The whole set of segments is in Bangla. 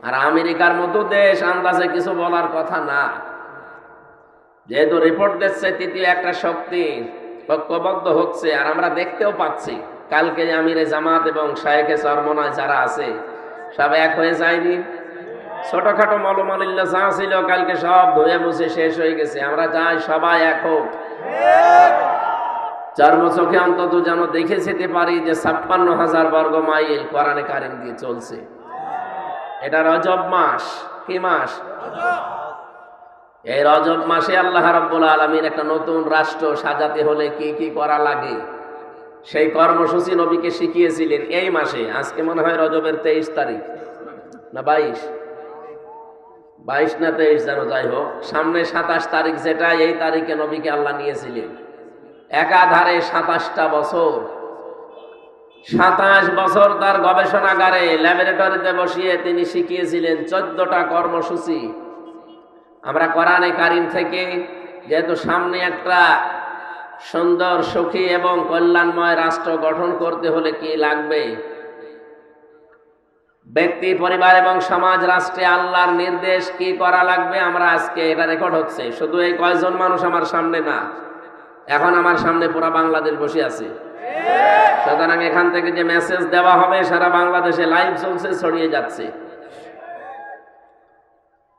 আর আমেরিকার মতো দেশ আন্দাজে কিছু বলার কথা না, যেহেতু রিপোর্ট দিচ্ছে তৃতীয় একটা শক্তি ঐক্যবদ্ধ হচ্ছে, আর আমরা দেখতেও পাচ্ছি কালকে আমিরে জামাত এবং শায়েখে চরমনায় যারা আছে সব এক হয়ে যায়নি। ছোটখাটো মলমালিন্য যা ছিল কালকে সব ধুয়ে মুছে শেষ হয়ে গেছে। আমরা চাই সবাই এক হোক, চর্ম চোখে অন্তত যেন দেখে যেতে পারি যে 56,000 বর্গ মাইল কোরআনে কারিম দিয়ে চলছে। এটা রজব মাস। কি মাস? এই রজব মাসে আল্লাহ রাব্বুল আলামিন একটা নতুন রাষ্ট্র সাজাতে হলে কি কি করা লাগে সেই কর্মসূচি নবীকে শিখিয়েছিলেন এই মাসে। আজকে মনে হয় রজবের 23 তারিখ না 22 না 23 যেন, যাই হোক সামনে 27 তারিখ, যেটা এই তারিখে নবীকে আল্লাহ নিয়েছিলেন একাধারে 27টা বছর। 27 বছর তার গবেষণাগারে ল্যাবরেটরিতে বসিয়ে তিনি শিখিয়েছিলেন 14টা কর্মসূচি। আমরা কোরআনে কারিম থেকে, যেহেতু সামনে একটা সুন্দর সুখী এবং কল্যাণময় রাষ্ট্র গঠন করতে হলে কি লাগবে, ব্যক্তি পরিবার এবং সমাজ রাষ্ট্রে আল্লাহর নির্দেশ কি করা লাগবে, আমরা আজকে এটা রেকর্ড হচ্ছে। শুধু এই কয়জন মানুষ আমার সামনে না, এখন আমার সামনে পুরা বাংলাদেশ বসে আছে। সুতরাং এখান থেকে যে মেসেজ দেওয়া হবে সারা বাংলাদেশে লাইভ চলছে, ছড়িয়ে যাচ্ছে।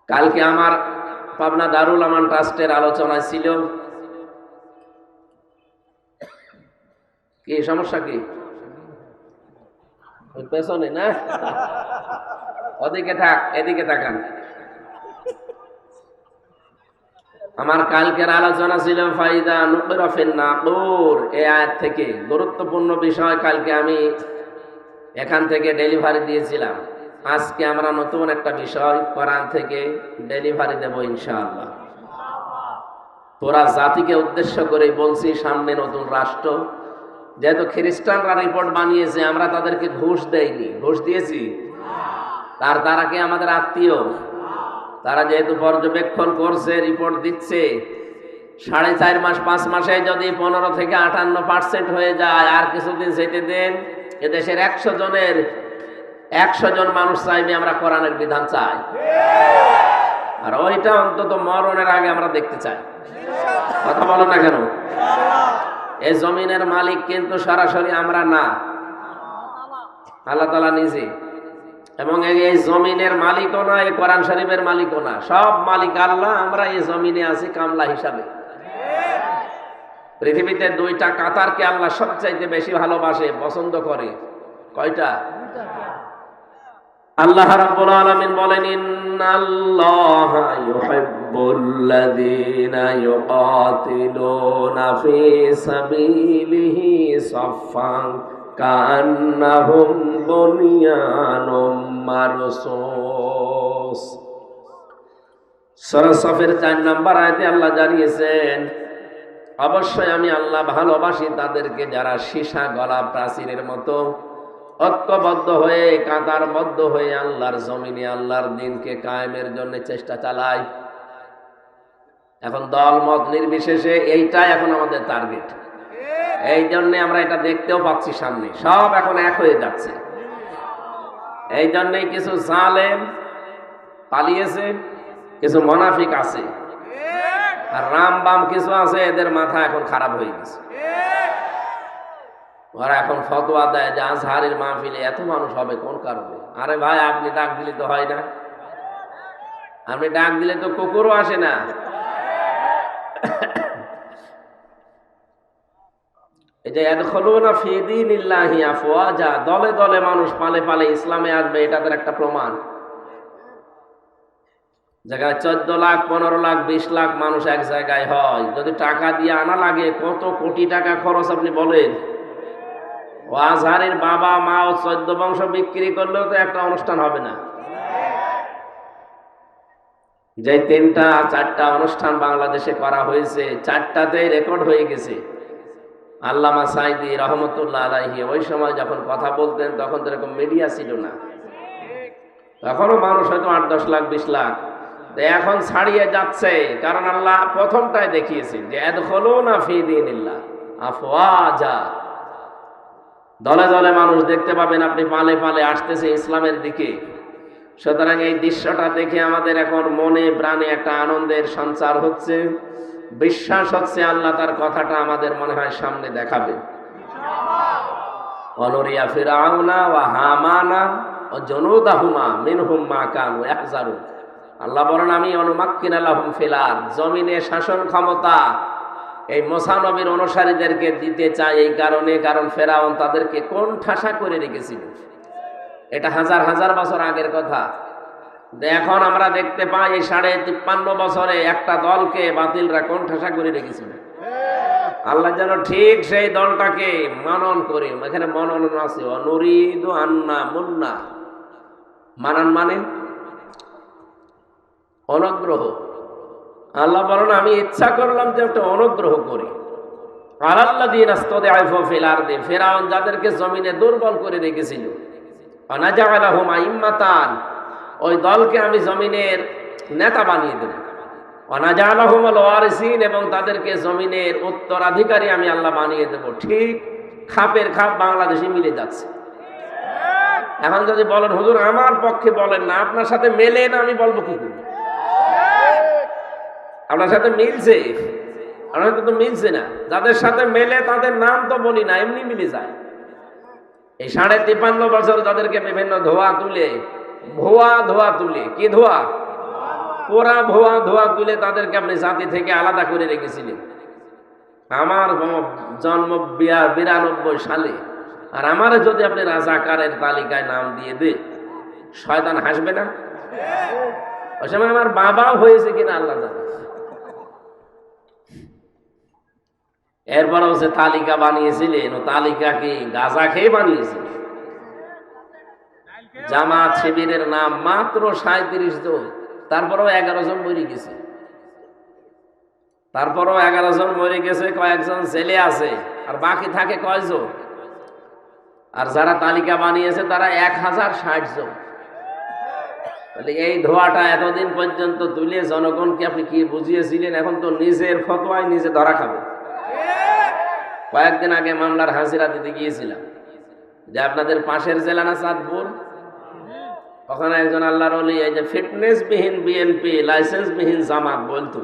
কালকে আমার পাবনা দারুল আমান ট্রাস্টের আলোচনায় ছিল। কি সমস্যা? কি পেছনে না, ওদিকে থাক, এদিকে তাকান। আমার কালকের আলোচনা ছিল ফাইদা নুকিরা ফিন নাকুর, এই আয়াত থেকে গুরুত্বপূর্ণ বিষয় কালকে আমি এখান থেকে ডেলিভারি দিয়েছিলাম। আজকে আমরা নতুন একটা বিষয় কোরআন থেকে ডেলিভারি দেব ইনশাআল্লাহ। পুরা জাতিকে উদ্দেশ্য করে বলছি, সামনে নতুন রাষ্ট্র। যেহেতু খ্রিস্টানরা রিপোর্ট বানিয়েছে, আমরা তাদেরকে ঘুষ দেইনি। ঘুষ দিয়েছি? তারা কি আমাদের আত্মীয়? তারা যেহেতু পর্যবেক্ষণ করছে, রিপোর্ট দিচ্ছে, 4.5 মাস 5 মাসে যদি 15 থেকে 58% হয়ে যায়, আর কিছুদিন যেতে দেন, এদেশের 100 জনের 100 জন মানুষ চাইবে আমরা কোরআনের বিধান চাই। আর ওইটা অন্তত মরণের আগে আমরা দেখতে চাই। কথা বলো না কেন? এই জমিনের মালিক কিন্তু সরাসরি আমরা না, আল্লাহ তাআলা নিজে। এবং এই জমিনের মালিকও না, এই কোরআন শরীফের মালিকও না, সব মালিক আল্লাহ। আমরা এই জমিনে আছি কামলা হিসাবে। পৃথিবীতে 2টা কাতারকে আল্লাহ সবচাইতে বেশি ভালোবাসে, পছন্দ করে। কয়টা? আল্লাহ রাব্বুল আলামিন বলেন, ইন্নাল্লাহা ইউহিব্বুল্লাযীনা ইউকাতিলুনা ফী সাবিলিহি সাফফান কান্নাহুম বুনিয়ানুম মারসুস। সূরা সাফের 4 নম্বর আয়াতে আল্লাহ জানিয়েছেন, অবশ্যই আমি আল্লাহ ভালোবাসি তাদেরকে যারা সীসা গলা প্রাচীরের মতো ঐক্যবদ্ধ হয়ে, কাতারবদ্ধ হয়ে আল্লাহর জমিনে আল্লাহর দ্বীনকে কায়েমের জন্য চেষ্টা চালায়। এখন দল মত নির্বিশেষে এইটাই এখন আমাদের টার্গেট। এই জন্য আমরা এটা দেখতেও পাচ্ছি, সামনে সব এখন এক হয়ে যাচ্ছে। এই জন্যই কিছু জালেম পালিয়েছে, কিছু মুনাফিক আছে, আর রাম বাম কিছু আছে, এদের মাথা এখন খারাপ হয়ে গেছে। ওরা এখন ফতোয়া দেয় যে আজহারের মাহফিলে এত মানুষ হবে কোন কারণে? আরে ভাই, আপনি ডাক দিলে তো হয় না, আপনি ডাক দিলে তো কুকুরও আসে না। এই যে ইয়াদখুলুনা ফি দীনিল্লাহি আফওয়াজা, দলে দলে মানুষ পালে পালে ইসলামে আসবে, এটা তার একটা প্রমাণ। জায়গায় 14 লাখ 15 লাখ 20 লাখ মানুষ এক জায়গায় হয়, যদি টাকা দিয়ে আনা লাগে, কত কোটি টাকা খরচ আপনি বলেন। ও আজহারের বাবা মা ও 14 বংশ বিক্রি করলেও তো একটা অনুষ্ঠান হবে না। যে 3টা 4টা অনুষ্ঠান বাংলাদেশে করা হয়েছে, 4টাতেই রেকর্ড হয়ে গেছে। আল্লামা সাঈদী রহমতুল্লাহ আলাইহি ওই সময় যখন কথা বলতেন, তখন তো এরকম মিডিয়া ছিল না, তখনও মানুষ হয়তো 8-10 লাখ 20 লাখ। এখন ছাড়িয়ে যাচ্ছে, কারণ আল্লাহ প্রথমটায় দেখিয়েছেন যে ইয়াদখুলুনা ফি দীনিল্লাহ আফওয়াজা, দলে দলে মানুষ দেখতে পাবেন আপনি, পালে পালে আসতেছে ইসলামের দিকে। সুতরাং এই দৃশ্যটা দেখে আমাদের এখন মনে প্রাণে একটা আনন্দের সঞ্চার হচ্ছে, বিশ্বাস হচ্ছে আল্লাহ তার কথাটা আমাদের মনে হয় সামনে দেখাবে। অনুরিয়া ফিরাউনা ওয়া হামানা ও জনুদাহুমা মিনহুম মা কানু ইয়াহজারুন। আল্লাহ বলেন, আমি অনুমাক্কিনা লাহুম ফিল আরদ, জমিনে শাসন ক্ষমতা এই মুসা নবীর অনুসারীদেরকে দিতে চাই এই কারণে, কারণ ফেরাউন তাদেরকে কোন ঠাসা করে রেখেছিল। এটা হাজার হাজার বছর আগের কথা। এখন আমরা দেখতে পাই এই 53.5 বছরে একটা দলকে বাতিলরা কোন ঠাসা করে রেখেছিল। আল্লাহ যেন ঠিক সেই দলটাকে মানন করে, এখানে মনন আছে, অনুরিদু আন্না মুন্না, মানান মানে অনুগ্রহ। আল্লাহ বলেন, আমি ইচ্ছা করলাম যে একটা অনুগ্রহ করি। আলাল্লাযীনা ইসতাদআফু ফিল আরদি, ফিরআউন যাদেরকে জমিনে দুর্বল করে রেখেছিল, আনাজআলাহুম আইম্মাতান, ওই দলকে আমি জমিনের নেতা বানিয়ে দেব। আনাজআলাহুমুল ওয়ারিসিন, এবং তাদেরকে জমিনের উত্তরাধিকারী আমি আল্লাহ বানিয়ে দেব। ঠিক খাপের খাপ বাংলাদেশে মিলে যাচ্ছে। এখন যদি বলেন, হুজুর আমার পক্ষে বলেন না, আপনার সাথে মেলে না, আমি বলবো কি করে? আপনার সাথে মিলছে? আপনার সাথে তো মিলছে না। যাদের সাথে মেলে তাদের নাম তো বলি না, এমনি মিলে যায়। এই 53.5 বছর যাদেরকে বিভিন্ন ধোয়া তুলে, ধোয়া তুলে, কি ধোয়া? পোড়া ধোয়া তুলে তাদেরকে আপনি জাতি থেকে আলাদা করে রেখেছিলেন। আমার জন্ম 92 সালে, আর আমারে যদি আপনি রাজাকারের তালিকায় নাম দিয়ে দে, শয়তান হাসবে না? ওই সময় আমার বাবাও হয়েছে কিনা আল্লাহ জানে। এরপর হচ্ছে তালিকা বানিয়েছিলেন, ও তালিকা কি গাঁজা খেয়ে বানিয়েছিলেন? জামাত শিবিরের নাম মাত্র 37 জন, তারপরেও 11 জন মরে গেছে। কয়েকজন জেলে আছে, আর বাকি থাকে কয়জন? আর যারা তালিকা বানিয়েছে তারা 1060 জন। তাহলে এই ধোয়াটা এতদিন পর্যন্ত তুলে জনগণকে আপনি কি বুঝিয়েছিলেন? এখন তো নিজের ফতোয়ায় নিজে ধরা খাবে। কয়েকদিন আগে মামলার হাজিরা দিতে গিয়েছিলাম, যে আপনাদের পাশের জেলা না চাঁদপুর, ওখানে একজন আল্লাহর ওলি, এই যে ফিটনেস বিহীন বিএনপি, লাইসেন্স বিহীন জামাত বলতো,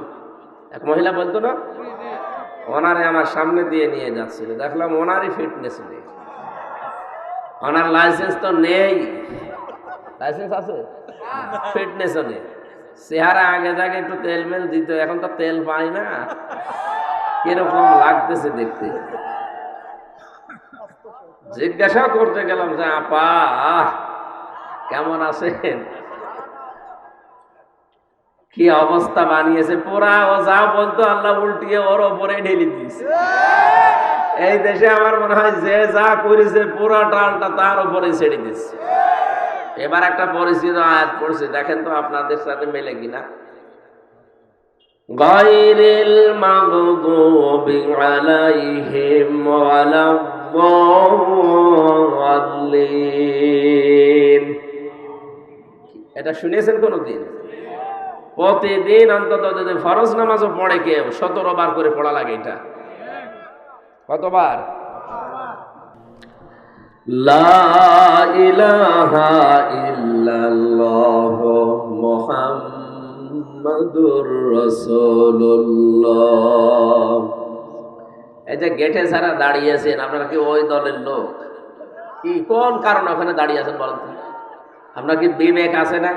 এক মহিলা বলতো না, ওনারে আমার সামনে দিয়ে নিয়ে যাচ্ছিল। দেখলাম ওনারই ফিটনেস নেই, ওনার লাইসেন্স তো নেই। লাইসেন্স আছে, ফিটনেসও নেই। চেহারা আগে যাকে একটু তেল মেল দিত, এখন তো তেল পাই না, কিরকম লাগতেছে দেখতে। জিজ্ঞাসা করতে গেলাম যে আপা কেমন আছেন, কি অবস্থা বানিয়েছে পুরা। ও যা বলতো আল্লাহ উল্টিয়ে ওর ওপরে ঢেলে দিয়েছে। এই দেশে আমার মনে হয় যে যা করেছে পুরা টালটা তার উপরে ছেড়ে দিচ্ছে। এবার একটা পরিচিত আয়াত পড়ছে, দেখেন তো আপনাদের সাথে মেলে কিনা। গায়রিল মাগদুবি আলাইহিম ওয়ালাদ-দাল্লিন। এটা শুনেছেন কোনদিন? প্রতিদিন অন্তত যদি ফরজ নামাজও পড়ে কেউ 17 বার করে পড়া লাগে। এটা কতবার? লা ইলাহা ইল্লাল্লাহ মুহাম্মাদুর রাসূলুল্লাহ। এই যে গেটে যারা দাঁড়িয়েছেন, আপনারা কি ওই দলের লোক? কি কোন কারণে ওখানে দাঁড়িয়ে আছেন বলেন তো? আপনার কি বিবেক আছে না?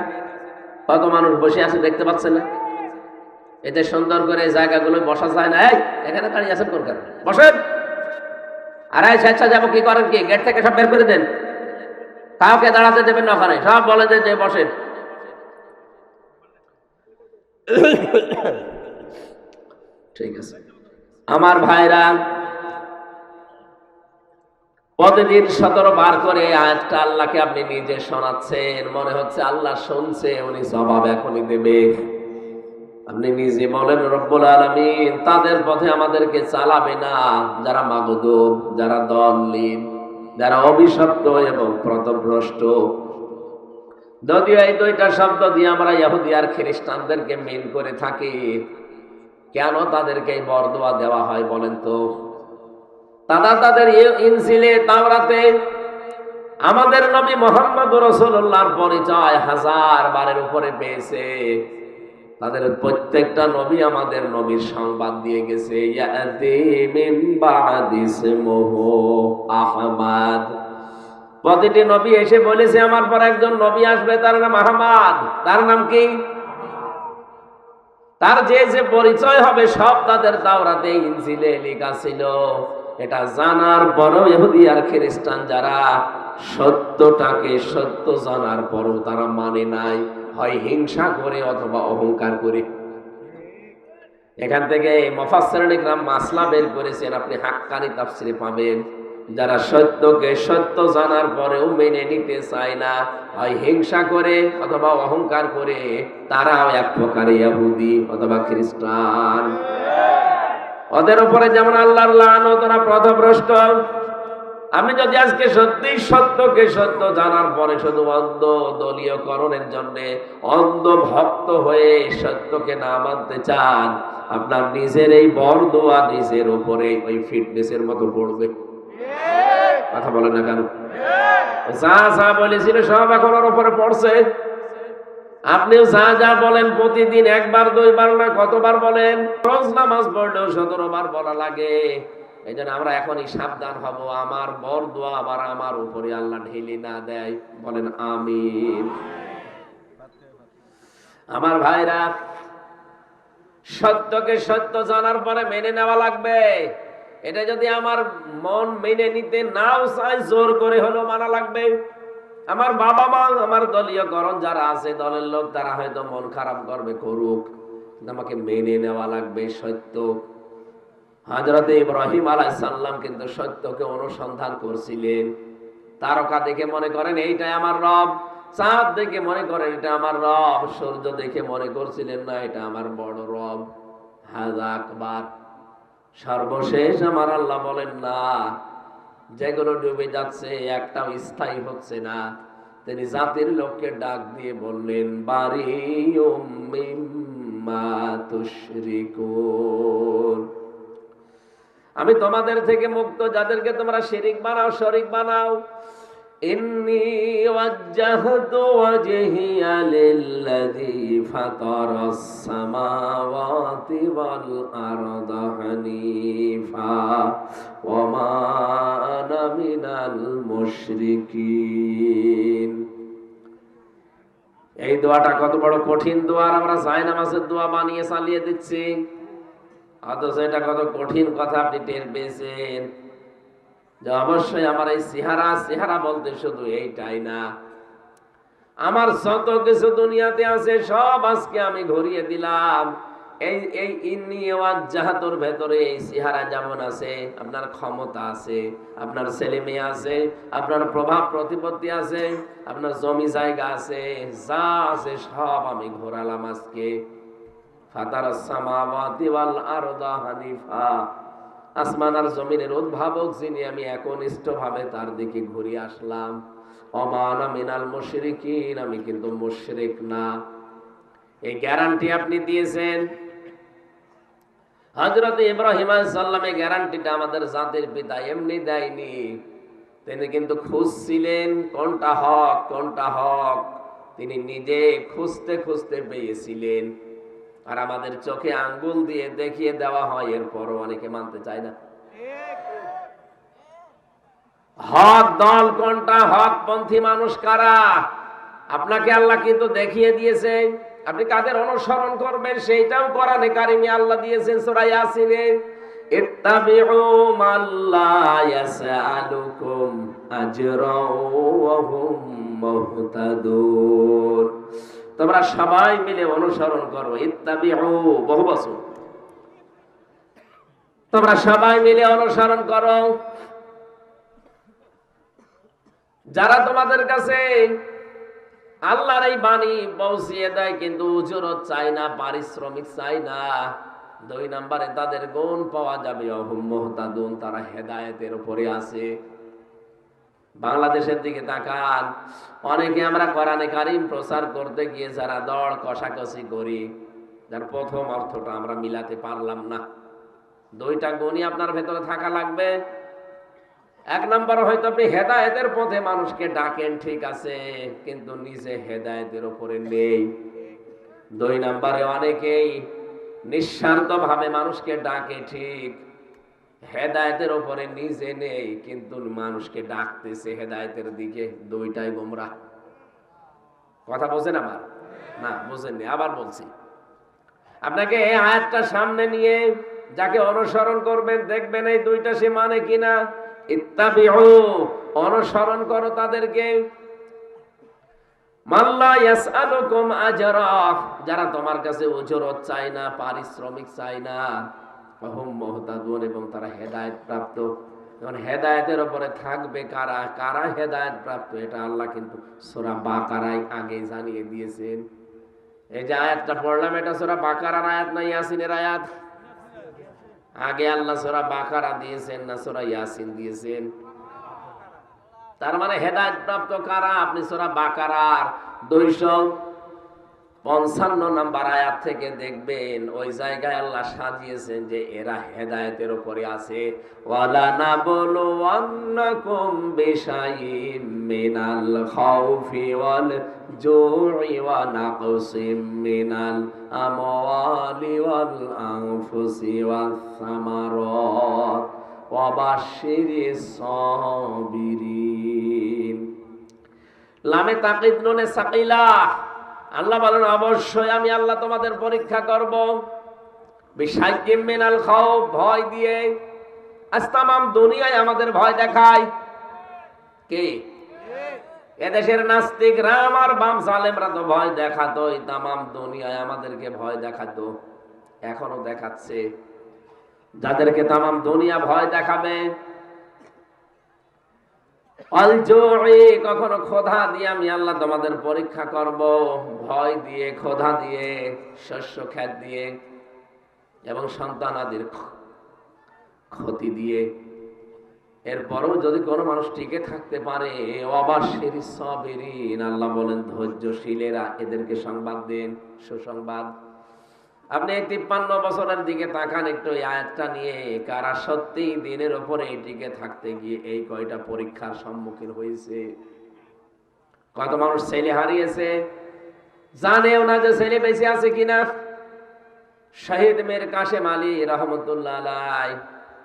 কত মানুষ বসে আছে দেখতে পাচ্ছেন না? এতে সুন্দর করে জায়গাগুলো বসা যায় না। এই এখানে দাঁড়িয়ে আছেন কোন কারণে? বসেন। আর এই স্বেচ্ছা যাবো কি করেন কি? গেট থেকে সব বের করে দেন, কাউকে দাঁড়াতে দেবেন না ওখানে, সব বলে দেন যে বসেন। ঠিক আছে আমার ভাইরা, প্রতিদিন 17 বার করে আয়াতটা আল্লাহকে আপনি নিজে শোনাচ্ছেন। মনে হচ্ছে আল্লাহ শুনছে, উনি জবাব এখনই দেবে। আপনি নিজে বলেন, রব্বুল আলামিন তাদের পথে আমাদেরকে চালাবে না যারা মাগদুব, যারা দল্লিন, যারা অভিশপ্ত এবং পথভ্রষ্ট। যদিও এই দুইটা শব্দ দিয়ে আমরা ইহুদি আর খ্রিস্টানদেরকে মিল করে থাকি, কেন তাদেরকে এই বরদোয়া দেওয়া হয় বলেন তো? তারা তাদের ইনজিলে, তাওরাতে আমাদের নবী মুহাম্মদ রাসূলুল্লাহর পরিচয় 1000 বারের উপরে পেয়েছে। তাদের প্রত্যেকটা নবী আমাদের নবীর সংবাদ দিয়ে গেছে, ইয়াতি মিন বাদি ইসমুহু আহমদ। প্রতিটি নবী এসে বলেছে আমার পর একজন নবী আসবে, তার নাম আহমদ। তার নাম কি? তার যে যে পরিচয় হবে সব তাদের তাওরাতে ইনজিলে লেখা ছিল। এটা জানার পরও ইহুদি আর খ্রিস্টান যারা সত্যটাকে সত্য জানার পরও তারা মানে নাই, হয় হিংসা করে অথবা অহংকার করে। এখান থেকে মুফাসসিরিন ইকরাম মাসলা বের করেছেন, আপনি হাক্কানি তাফসিরে পাবেন। যারা সত্যকে সত্য জানার পরেও মেনে নিতে চায় না, হয় হিংসা করে অথবা অহংকার করে, তারাও এক প্রকার ইহুদি অথবা খ্রিস্টান। ওদের উপরে যেমন আল্লাহর লানত, ওরা পথভ্রষ্ট। আমি যদি আজকে সত্যি সত্যকে সত্য জানার পরে শুধু অন্ধ দলীয়করণের জন্য অন্ধ ভক্ত হয়ে সত্যকে না মানতে চান, আপনার নিজের এই বরদোয়া নিজের উপরে ওই ফিটনেসের মতো পড়বে। কথা বলেন না কেন? যা যা বলেছিল সব এখন ওর উপরে পড়ছে। আপনিও যা যা বলেন প্রতিদিন একবার দুইবার না কতবার বলেন। রোজ নামাজ পড়লেও 17 বার বলা লাগে। এই জন্য আমরা এখনই সাবধান হব, আমার বরদোয়া আবার আমার উপরে আল্লাহ ঢেলে না দেয়। বলেন আমিন। আমার ভাইরা, সত্যকে সত্য জানার পরে মেনে নেওয়া লাগবে। এটা যদি আমার মন মেনে নিতে নাও চাই, জোর করে হলেও মানা লাগবে। আমার বাবা মা, আমার দলীয়করণ যারা আছে, দলের লোক, তারা হয়তো মন খারাপ করবে, করুক, আমাকে মেনে নেওয়া লাগবে সত্য। হযরত ইব্রাহিম আলাইহিস সালাম কিন্তু সত্যকে অনুসন্ধান করছিলেন। তারকা দেখে মনে করেন এইটাই আমার রব, চাঁদ দেখে মনে করেন এটা আমার রব, সূর্য দেখে মনে করছিলেন না এটা আমার বড় রব। হাযা আকবার। সর্বশেষ আমার আল্লাহ বলেন না, যেগুলো ডুবে যাচ্ছে একটাও স্থায়ী হচ্ছে না। তিনি জাতির লোককে ডাক দিয়ে বললেন, বারিউম মিম্মা তুশরিকুন। আমি তোমাদের থেকে মুক্ত, যাদেরকে তোমরা শিরিক বানাও, শরীক বানাও। ইন্নী ওয়াজ্জাহতু ওয়াজহিয়া লিল্লাযী ফাতারাস সামাওয়াতি ওয়াল আরদা হানিফা ওয়া মা আনা মিনাল মুশরিকিন। এই দোয়াটা কত বড় কঠিন দোয়া, আমরা জায়নামাজের দোয়া বানিয়ে চালিয়ে দিচ্ছি। অথচ এটা কত কঠিন কথা আপনি টের পেয়েছেন। যে অবশ্যই আমার এই চেহারা বলতে শুধু এইটাই না, আমার যত কিছু দুনিয়াতে আছে সব আজকে আমি ঘুরিয়ে দিলাম। এই ইন্নী ওয়াজ্জাহতুর ভেতরে এই চেহারা যেমন আছে, আপনার ক্ষমতা আছে, আপনার ছেলে মেয়ে আছে, আপনার প্রভাব প্রতিপত্তি আছে, আপনার জমি জায়গা আছে, যা আছে সব আমি ঘোরালাম আজকে। ফাতারাস সামাওয়াতি ওয়াল আরদা হানিফা। আসমান আর জমিনের উদ্ভাবক যিনি, আমি একনিষ্ঠভাবে তার দিকে ঘুরে আসলাম। ওমা আনা মিনাল মুশরিকিন, আমি কিন্তু মুশরিক না। এই গ্যারান্টি আপনি দিয়েছেন। হযরত ইব্রাহিম আলাইহিস সালাম এই গ্যারান্টিটা আমাদের জাতির পিতা এমনি দেয়নি। তিনি কিন্তু খুঁজছিলেন কোনটা হক কোনটা হক, তিনি নিজে খুঁজতে খুঁজতে পেয়েছিলেন। আর আমাদের চোখে আঙ্গুল দিয়ে দেখিয়ে দেওয়া হয়, এরপরও অনেকে মানতে চায় না। হক দল কোনটা, হক পন্থী মানুষ কারা, আপনাকে আল্লাহ কিন্তু দেখিয়ে দিয়েছে। আপনি কাদের অনুসরণ করবেন সেইটাও কোরআনে কারিমে আল্লাহ দিয়েছেন সূরা ইয়াসিনে, ইত্তাবিউ মাল্লা ইয়াসআলুকুম আজরাও ওয়া হুম মুহতাদুন। তোমরা সবাই মিলে অনুসরণ করো। ইত্তাবিউ বহু বছর, তোমরা সবাই মিলে অনুসরণ করো। যারা তোমাদের কাছে আল্লাহর এই বাণী পৌঁছিয়ে দেয় কিন্তু উজরত চায় না, পারিশ্রমিক চায় না, 2 নম্বরে তাদের গুণ পাওয়া যাবে অহুম মুহতাদুন, তারা হেদায়েতের উপরে আছে। বাংলাদেশের দিকে তাকান, অনেকে আমরা কোরআনে কারীম প্রচার করতে গিয়ে যারা দড় কষাকষি করি, যার প্রথম অর্থটা আমরা মিলাতে পারলাম না। 2টা গুণই আপনার ভেতরে থাকা লাগবে। এক নম্বর হয়তো আপনি হেদায়েতের পথে মানুষকে ডাকেন, ঠিক আছে, কিন্তু নিজে হেদায়েতের উপরে নেই। দুই নম্বরে অনেকেই নিঃস্বার্থ ভাবে মানুষকে ডাকে, ঠিক, হেদায়েতের উপরে নিজে নেই, কিন্তু মানুষকে ডাকতেছে হেদায়েতের দিকে। দুইটাই গোমরাহ। কথা বোঝেন আমার? না, বোঝেননি, আবার বলছি। আপনাকে এই আয়াতটা সামনে নিয়ে যাকে অনুসরণ করবেন দেখবেন এই দুইটা সে মানে কিনা। ইত্তাবিউ, অনুসরণ করো তাদেরকে। মাল্লা ইয়াসআলুকুম আজরা, যারা তোমার কাছে উজরত চায় না, পারিশ্রমিক চায় না। ওয়াহুম মুহতাদুন, এবং তারা হেদায়েত প্রাপ্ত। এখন হেদায়েতের উপরে থাকবে কারা? কারা হেদায়েত প্রাপ্ত এটা আল্লাহ কিন্তু সূরা বাকারায় আগে জানিয়ে দিয়েছেন। এই যে আয়াতটা পড়লাম এটা সূরা বাকারার আয়াত না ইয়াসিনের আয়াত? আগে আল্লাহ সূরা বাকারা দিয়েছেন না সূরা ইয়াসিন দিয়েছেন? তার মানে হেদায়েত প্রাপ্ত কারা? আপনি সূরা বাকারার 255 নম্বর আয়াত থেকে দেখবেন ওই জায়গায় আল্লাহ সাজিয়েছেন যে এরা হেদায়েতের উপরে আছে। ওয়ালা নাবলুওয়ান্নাকুম বিশাইইম মিনাল খাউফি ওয়াল জুই ওয়া নাকসিম মিনাল আমওয়ালি ওয়াল আনফুসি ওয়াস সামারাত ওয়া বাশশিরিস সাবিরিন। লামে তাকিদ নুনে সাকিলা। আল্লাহ বলেন অবশ্যই আমি আল্লাহ তোমাদের পরীক্ষা করব বিশাইয়্যিম মিনাল খাউফ, ভয় দিয়ে। আজ তামাম দুনিয়ায় আমাদের ভয় দেখায় কে? এদেশের নাস্তিকরা আর বাম জালেমরা তো ভয় দেখাতোই, তামাম দুনিয়ায় আমাদেরকে ভয় দেখাতো, এখনো দেখাচ্ছে। যাদেরকে তামাম দুনিয়া ভয় দেখাবে, কখনো ক্ষুধা দিয়ে আমি আল্লাহ তোমাদের পরীক্ষা করব, ভয় দিয়ে, ক্ষুধা দিয়ে, শস্য ক্ষেত দিয়ে, এবং সন্তানাদির ক্ষতি দিয়ে। এরপরও যদি কোনো মানুষ টিকে থাকতে পারে, ওয়াবাশশিরিস সাবিরিন, আল্লাহ বলেন ধৈর্যশীলেরা, এদেরকে সংবাদ দেন, সুসংবাদ। আপনি এই 53 বছরের দিকে তাকান একটু, এই আয়াতটা নিয়ে কারা সত্যি দিনের উপরে টিকে থাকতে গিয়ে এই কয়টা পরীক্ষার সম্মুখীন হয়েছে। কত মানুষ ছেলে হারিয়েছে, জানেও না যে ছেলে বেঁচে আছে কিনা। শহীদ মীর কাসেম আলী রহমতুল্লাহ আলাইহি,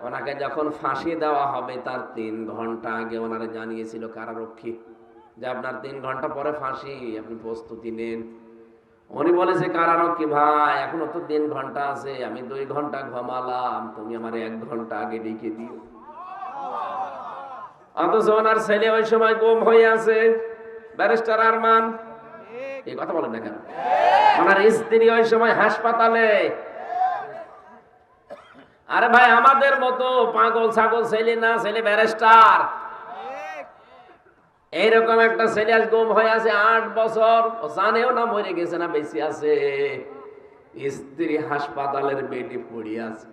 ওনাকে যখন ফাঁসি দেওয়া হবে তার 3 ঘন্টা আগে ওনারে জানিয়েছিল কারারক্ষী যে আপনার 3 ঘন্টা পরে ফাঁসি, আপনি প্রস্তুতি নেন। উনি বলেছে কারারক্ষী ভাই এখনো তো 3 ঘন্টা আছে, আমি 2 ঘন্টা ঘুমালাম, তুমি আমার 1 ঘন্টা আগে ডেকে দিও। অথচ ওনার ছেলে ওই সময় গুম হয়ে আছে, ব্যারিস্টার আরমান। এই কথা বলেন না কেন? ওনার স্ত্রী ওই সময় হাসপাতালে। আরে ভাই আমাদের মতো পাগল ছাগল ছেলে না, ছেলে ব্যারিস্টার। এইরকম একটা ছেলে আজ গুম হয়ে আছে 8 বছর, ও জানেও না মরে গেছে না বেঁচে আছে, স্ত্রী হাসপাতালের বেডে পড়ে আছে।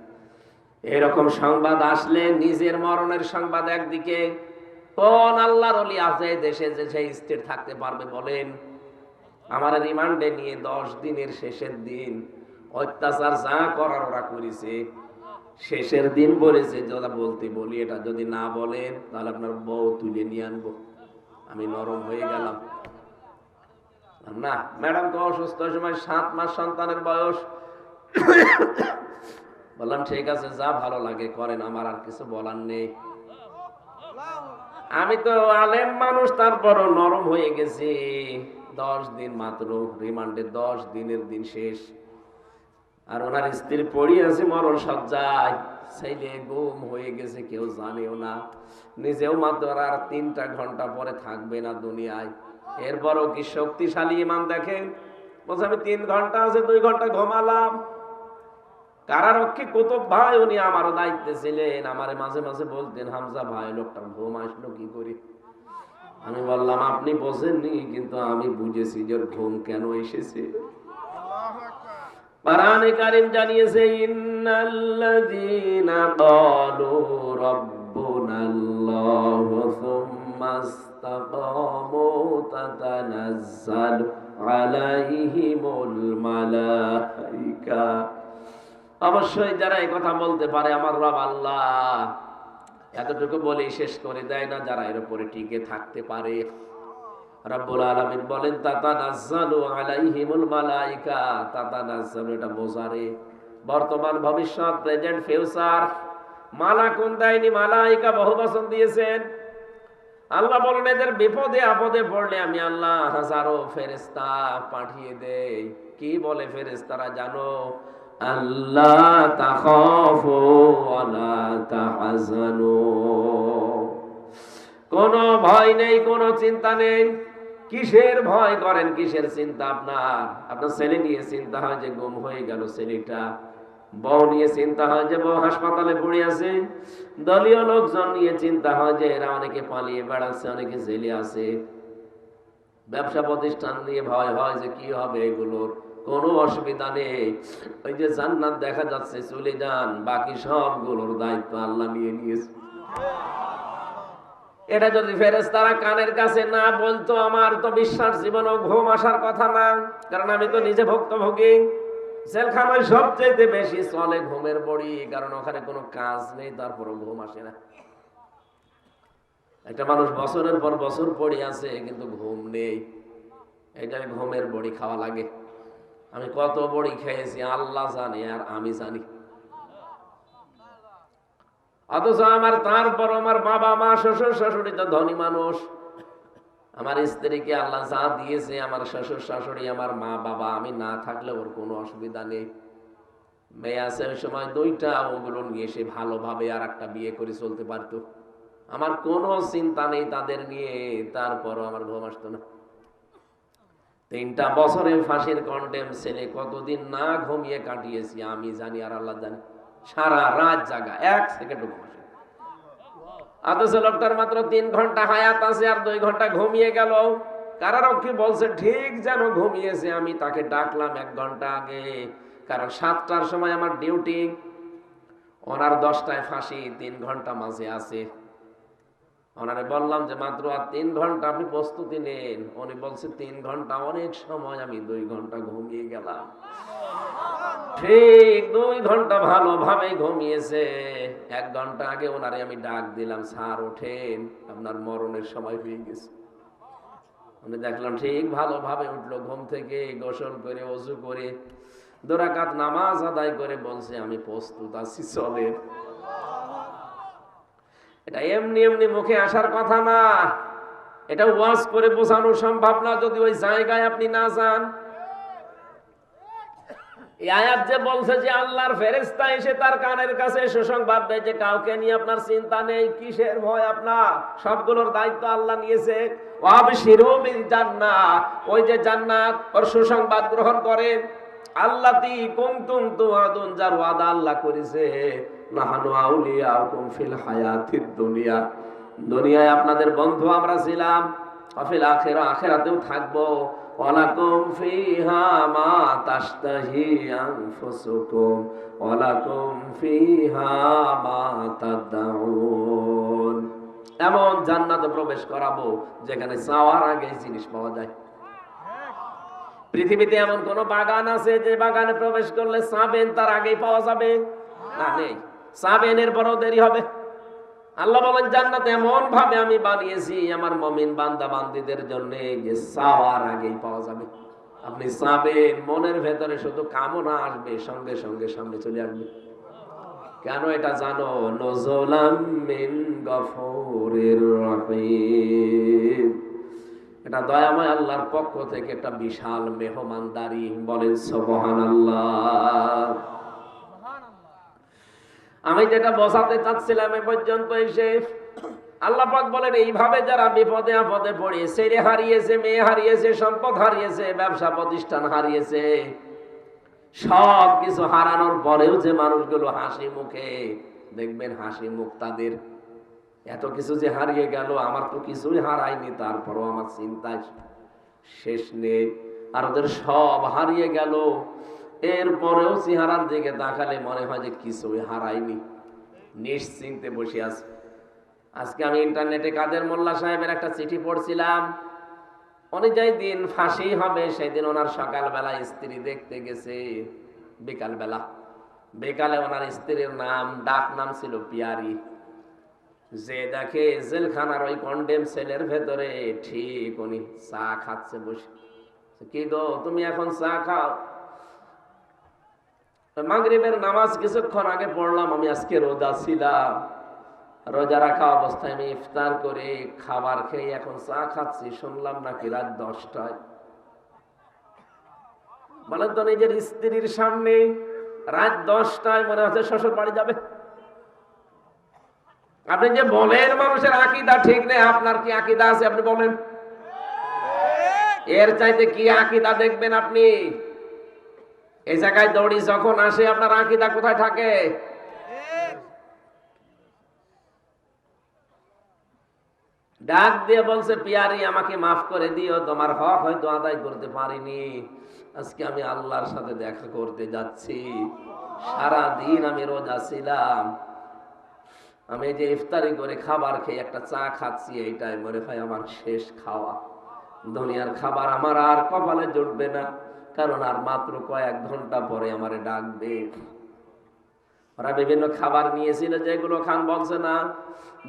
এরকম সংবাদ আসলে নিজের মরণের সংবাদ একদিকে, কোন আল্লাহর ওলি আছে দেশে যে সেই স্থির থাকতে পারবে বলেন? আমার রিমান্ডে নিয়ে 10 দিনের শেষের দিন অত্যাচার যা করার ওরা করেছে, শেষের দিন বলেছে যারা বলতে বলি এটা যদি না বলেন তাহলে আপনার বউ তুলে নিয়ে আনবো। আমি নরম হয়ে গেলাম। না, ম্যাডাম তো অসুস্থ, সময় 7 মাস সন্তানের বয়স। বললাম ঠিক আছে যা ভালো লাগে করেন, আমার আর কিছু বলার নেই। আমি তো আলেম মানুষ, তারপরও নরম হয়ে গেছি। 10 দিন মাত্র রিমান্ডে, 10 দিনের দিন শেষ। আর ওনার স্ত্রী পড়ে আছে মরণ সজ্জায়, ছেলে গুম হয়ে গেছে, কেউ জানেও না, নিজেও মাত্র আর 3টা ঘন্টা পরে থাকবে না দুনিয়ায়। এরপরও কি শক্তিশালী ইমান দেখেন, বলছে আমি 3 ঘন্টা আছে 2 ঘন্টা ঘুমালাম। কারারক্ষী কুতুব ভাই উনি আমারও দায়িত্বে ছিলেন, আমারে মাঝে মাঝে বলতেন হামজা ভাই লোকটার ঘুম আসলো কি করে। আমি বললাম আপনি বোঝেননি, কিন্তু আমি বুঝেছি যে ঘুম কেন এসেছে। কোরআনে কারীম জানিয়েছে ইন্নাল্লাযীনা ক্বালু রাব্বুনাল্লাহু সুম্মা ইসতাকামু তাতানাজ্জালু আলাইহিমুল মালাইকা। অবশ্যই যারা এই কথা বলতে পারে আমার রব আল্লাহ, এতটুকু বলেই শেষ করে দেয় না, যারা এর উপরে টিকে থাকতে পারে। রব্বুল আলামিন বলেন তাতানাজ্জালু আলাইহিমুল মালাইকা, তাতানাজ্জালু এটা বোঝারে বর্তমান ভবিষ্যৎ প্রেজেন্ট ফিউচার। মালাকুন দেয়নি, মালাইকা বহুবচন দিয়েছেন। আল্লাহ বলেন এদের বিপদে আপদে পড়লে আমি আল্লাহ হাজারো ফেরেশতা পাঠিয়ে দেই। কি বলে ফেরেশতারা জানো? আল্লাহ তাখাফু ওয়ালা তাহজানু, কোনো ভয় নেই, কোনো চিন্তা নেই। কিসের ভয় করেন, কিসের চিন্তা? আপনার ছেলে নিয়ে চিন্তা হয় যে গুম হয়ে গেল ছেলেটা, বউ নিয়ে চিন্তা হয় যে বউ হাসপাতালে পড়ে আছে, দলীয় লোকজন নিয়ে চিন্তা হয় যে এরা অনেকে পালিয়ে বেড়াচ্ছে, অনেকে জেলে আছে, ব্যবসা প্রতিষ্ঠান নিয়ে ভয় হয় যে কি হবে এগুলোর। কোনো অসুবিধা নেই, ওই যে জান্নাত দেখা যাচ্ছে চলে যান, বাকি সবগুলোর দায়িত্ব আল্লাহ নিয়ে নিয়েছে। এটা যদি ফেরেশতারা কানের কাছে না বলতো, আমার তো বিশ্বাস জীবনও ঘুম আসার কথা না, কারণ আমি তো নিজে ভুক্তভোগী। জেলখানায় সবচেয়ে বেশি চলে ঘুমের বড়ি, কারণ ওখানে কোনো কাজ নেই, তারপরও ঘুম আসে না। একটা মানুষ বছরের পর বছর পড়ে আছে কিন্তু ঘুম নেই, এটা ঘুমের বড়ি খাওয়া লাগে। আমি কত বড়ি খেয়েছি আল্লাহ জানে, আর আমি জানি। অথচ তারপর আমার বাবা মা শ্বশুর শাশুড়ি তো ধনী মানুষ, আমার স্ত্রীকে আল্লাহ যা দিয়েছে, আমার শ্বশুর শাশুড়ি, আমার মা বাবা, আমি না থাকলে ওর কোনো অসুবিধা নেই। মেয়ে আছে ওই সময় দুইটা, ওগুলো নিয়ে সে ভালোভাবে আর একটা বিয়ে করে চলতে পারতো। আমার কোনো চিন্তা নেই তাদের নিয়ে, তারপরও আমার ঘুম আসতো না। 3টা বছরে ফাঁসির কন্ডেম ছেলে কতদিন না ঘুমিয়ে কাটিয়েছি আমি জানি, আর আল্লাহ জানি। সারা রাত জাগা, 1 সেকেন্ডও ঘুম আসে। অথচ লোকটার মাত্র 3 ঘন্টা হায়াত আছে, আর 2 ঘন্টা ঘুমিয়ে গেল। কারারক্ষী বলছে ঠিক যেন ঘুমিয়েছে। আমি তাকে ডাকলাম 1 ঘন্টা আগে, কারণ 7টার সময় আমার ডিউটি, ওনার 10টায় ফাঁসি, 3 ঘন্টা মাঝে আছে। ওনারে বললাম যে মাত্র আর 3 ঘন্টা, আপনি প্রস্তুতি নেন। উনি বলছে 3 ঘন্টা অনেক সময়, আমি 2 ঘন্টা ঘুমিয়ে গেলাম। ঠিক 2 ঘন্টা ভালোভাবে ঘুমিয়েছে। 1 ঘন্টা আগে ওনারে আমি ডাক দিলাম, স্যার ওঠেন, আপনার মরণের সময় হয়ে গেছে। আমি দেখলাম ঠিক ভালোভাবে উঠলো ঘুম থেকে, গোসল করে ওযু করে 2 রাকাত নামাজ আদায় করে বলছে আমি প্রস্তুত আছি, চলে। এটা এমনি এমনি মুখে আসার কথা না, এটা ওয়াজ করে বোঝানো সম্ভব না যদি ওই জায়গায় আপনি না যান। এই আয়াত যে বলছে যে আল্লাহর ফেরেশতা এসে তার কানের কাছে সুসংবাদ দেয় যে কাউকে নিয়ে আপনার চিন্তা নেই, কিসের ভয় আপনার, সবগুলোর দায়িত্ব আল্লাহ নিয়েছে। ওয়াবশিরু বিল জান্নাহ, ওই যে জান্নাত, ওর সুসংবাদ গ্রহণ করেন। আল্লাতী কুনতুম তুআদুন, যার ওয়াদা আল্লাহ করেছে। নাহানু আউলিয়াউকুম ফিল হায়াতিদ দুনিয়া, দুনিয়ায় আপনাদের বন্ধু আমরা ছিলাম, ওয়াফিল আখিরা, আখিরাতেও থাকবো। ওয়ালাকুম ফিহা মা তাশতাহি আনফুসুকুম ওয়ালাকুম ফিহা মা তাদউন, এমন জান্নাতে প্রবেশ করাবো যেখানে চাওয়ার আগে জিনিস পাওয়া যায়। পৃথিবীতে এমন কোন বাগান আছে যে বাগানে প্রবেশ করলে চাবেন তার আগেই পাওয়া যাবে? না, নেই। চাবেন এর পরও দেরি হবে। আল্লাহ বলেন জান্নাত এমন ভাবে আমি বানিয়েছি আমার মুমিন বান্দা বান্দীদের জন্য যে চাওয়ার আগেই পাওয়া যাবে। আপনি চাবেন, মনের ভেতরে শুধু কামনা আসবে, সঙ্গে সঙ্গে সামনে চলে আসবে। কেন এটা জানো? নজুলাম মিন গফুরির রহিম, এটা দয়াময় আল্লাহর পক্ষ থেকে একটা বিশাল মেহমানদারি। বলেন সুবহানাল্লাহ। আমি যেটা বোঝাতে চাচ্ছিলাম এ পর্যন্ত এসে, আল্লাহ পাক বলেন এইভাবে যারা বিপদে আপদে পড়ে, ছেলে হারিয়েছে, মেয়ে হারিয়েছে, সম্পদ হারিয়েছে, ব্যবসা প্রতিষ্ঠান হারিয়েছে, সব কিছু হারানোর পরেও যে মানুষগুলো হাসি মুখে, দেখবেন হাসি মুখ তাদের। এত কিছু যে হারিয়ে গেল, আমার তো কিছুই হারায়নি, তারপরও আমার চিন্তায় শেষ নেই। আর ওদের সব হারিয়ে গেল, এরপরেও চেহারার দিকে তাকালে মনে হয় যে কিছুই হারায়নি, নিশ্চিন্তে বসে আছে। আজকে আমি ইন্টারনেটে কাদের মোল্লা সাহেবের একটা চিঠি পড়ছিলাম। উনি যেই দিন ফাঁসি হবে সেদিন ওনার সকালবেলা স্ত্রী দেখতে গেছে, বিকালে ওনার স্ত্রীর নাম, ডাক নাম ছিল পিয়ারি। যে দেখে জেলখানার ওই কন্ডেম সেলের ভেতরে ঠিক উনি চা খাচ্ছে বসে। কি গো তুমি এখন চা খাও? মাগরিবের নামাজ কিছুক্ষণ আগে পড়লাম, আমি আজকে রোজা ছিলাম, রোজা রাখা অবস্থায় আমি ইফতার করে খাবার খেয়ে এখন চা খাচ্ছি, শুনলাম নাকি রাত 10টায়। বলেন তো, নিজের স্ত্রীর সামনে রাত 10টায় মনে হচ্ছে শ্বশুর বাড়ি যাবে। আপনি যে বলেন মানুষের আকীদা ঠিক নেই, আপনার কি আকীদা আছে আপনি বলেন? এর চাইতে কি আকীদা দেখবেন আপনি? এই জায়গায় দড়ি যখন আসে আপনার আকীদা কোথায় থাকে? ডাক দিয়ে বলছে, পিয়ারি আমাকে মাফ করে দিও, তোমার হক হয়তো আদায় করতে পারিনি, আজকে আমি আল্লাহর সাথে দেখা করতে যাচ্ছি, সারা দিন আমি রোজা ছিলাম, আমি যে ইফতারি করে খাবার খেয়ে একটা চা খাচ্ছি, এইটাই মনে হয় আমার শেষ খাওয়া। দুনিয়ার খাবার আমার আর কপালে জুটবে না, কারণ আর মাত্র কয়েক ঘন্টা পরে আমারে ডাকবে। ওরা বিভিন্ন খাবার নিয়েছিল, যেগুলো খান বলছে না,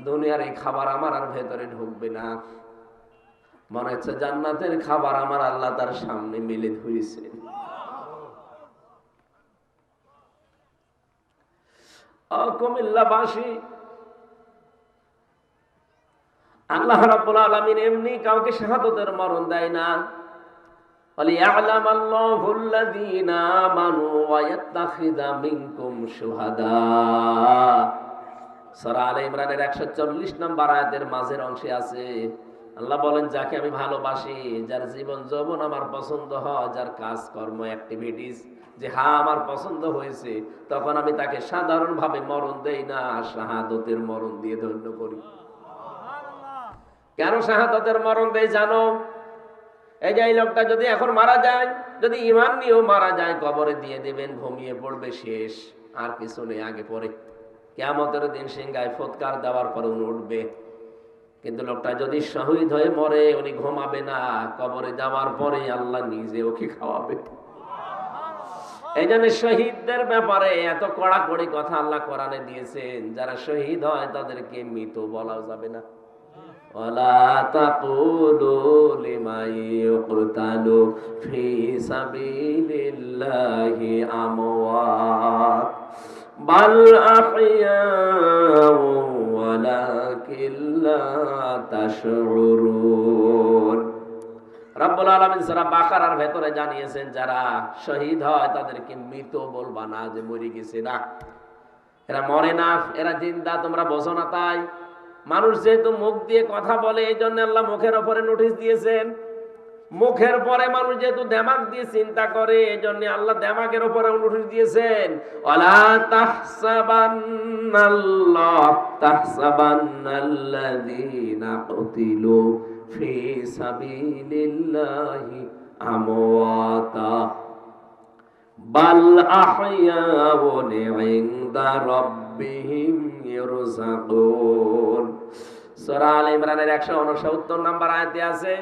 দুনিয়ার এই খাবার আমার আর ভেতরে ঢুকবে না। মনে হচ্ছে জান্নাতের খাবার আমার আল্লাহ তার সামনে মেলে ধরেছে। কুমিল্লাবাসী, আল্লাহ রাব্বুল আলামিন এমনি কাউকে শাহাদাতের মরণ দেয় না। وَلِيَعْلَمَ اللَّهُ الَّذِينَ آمَنُوا وَيَتَّخِذَ مِنكُمْ شُهَدَاءَ। সূরা আলে ইমরানের 140 নম্বর আয়াতের মাঝের অংশে আছে, আল্লাহ বলেন, যাকে আমি ভালোবাসি, যার জীবন যৌবন আমার পছন্দ হয়, যার কাজকর্ম অ্যাক্টিভিটিস যে আমার পছন্দ হয়েছে, তখন আমি তাকে সাধারণভাবে মরণ দেই না, শাহাদাতের মরণ দিয়ে ধন্য করি। কেন শাহাদাতের মরণ দেই জানো? এই যে এই লোকটা যদি এখন মারা যায়, যদি ঈমান নিয়েও মারা যায়, কবরে দিয়ে দেবেন, ঘুমিয়ে পড়বে, শেষ, আর কিছু নেই আগে পরে। কিয়ামতের দিন সিংহায় ফুৎকার দেওয়ার পর উনি উঠবে। কিন্তু লোকটা যদি শহীদ হয়ে মরে, উনি ঘুমাবে না, কবরে যাওয়ার পরে আল্লাহ নিজে ওকে খাওয়াবে। এই জন্য শহীদদের ব্যাপারে এত কড়াকড়ি কথা আল্লাহ কোরআনে দিয়েছেন, যারা শহীদ হয় তাদেরকে মৃত বলাও যাবে না। وَلَا تَقُولُوا لِمَن يُقْتَلُ فِي سَبِيلِ اللَّهِ أَمْوَاتٌ بَلْ أَحْيَاءٌ وَلَكِنْ لَا تَشْعُرُونَ। রব্বুল আলামিন সূরা বাকারার ভেতরে জানিয়েছেন, যারা শহীদ হয় তাদেরকে মৃত বলবা না, যে মরে গেছে, না, এরা মরে না, এরা জিন্দা, তোমরা বোঝো না। তাই মানুষ যেহেতু মুখ দিয়ে কথা বলে, এই জন্য আল্লাহ মুখের উপরে নোটিশ দিয়েছেন। মুখের পরে মানুষ যেহেতু দিমাগ দিয়ে চিন্তা করে, এই জন্য আল্লাহ দিমাগের উপরে নোটিশ দিয়েছেন, ওয়ালা তাহসাবান্নাল্লাযীনা কুতিলু ফি সাবিলিল্লাহি আমওয়াতা বাল আহইয়াউন ইনদা রাব্বিহিম ইরযাকুন। সূরা আলে ইমরানের 169 নম্বর আয়াতে আছে,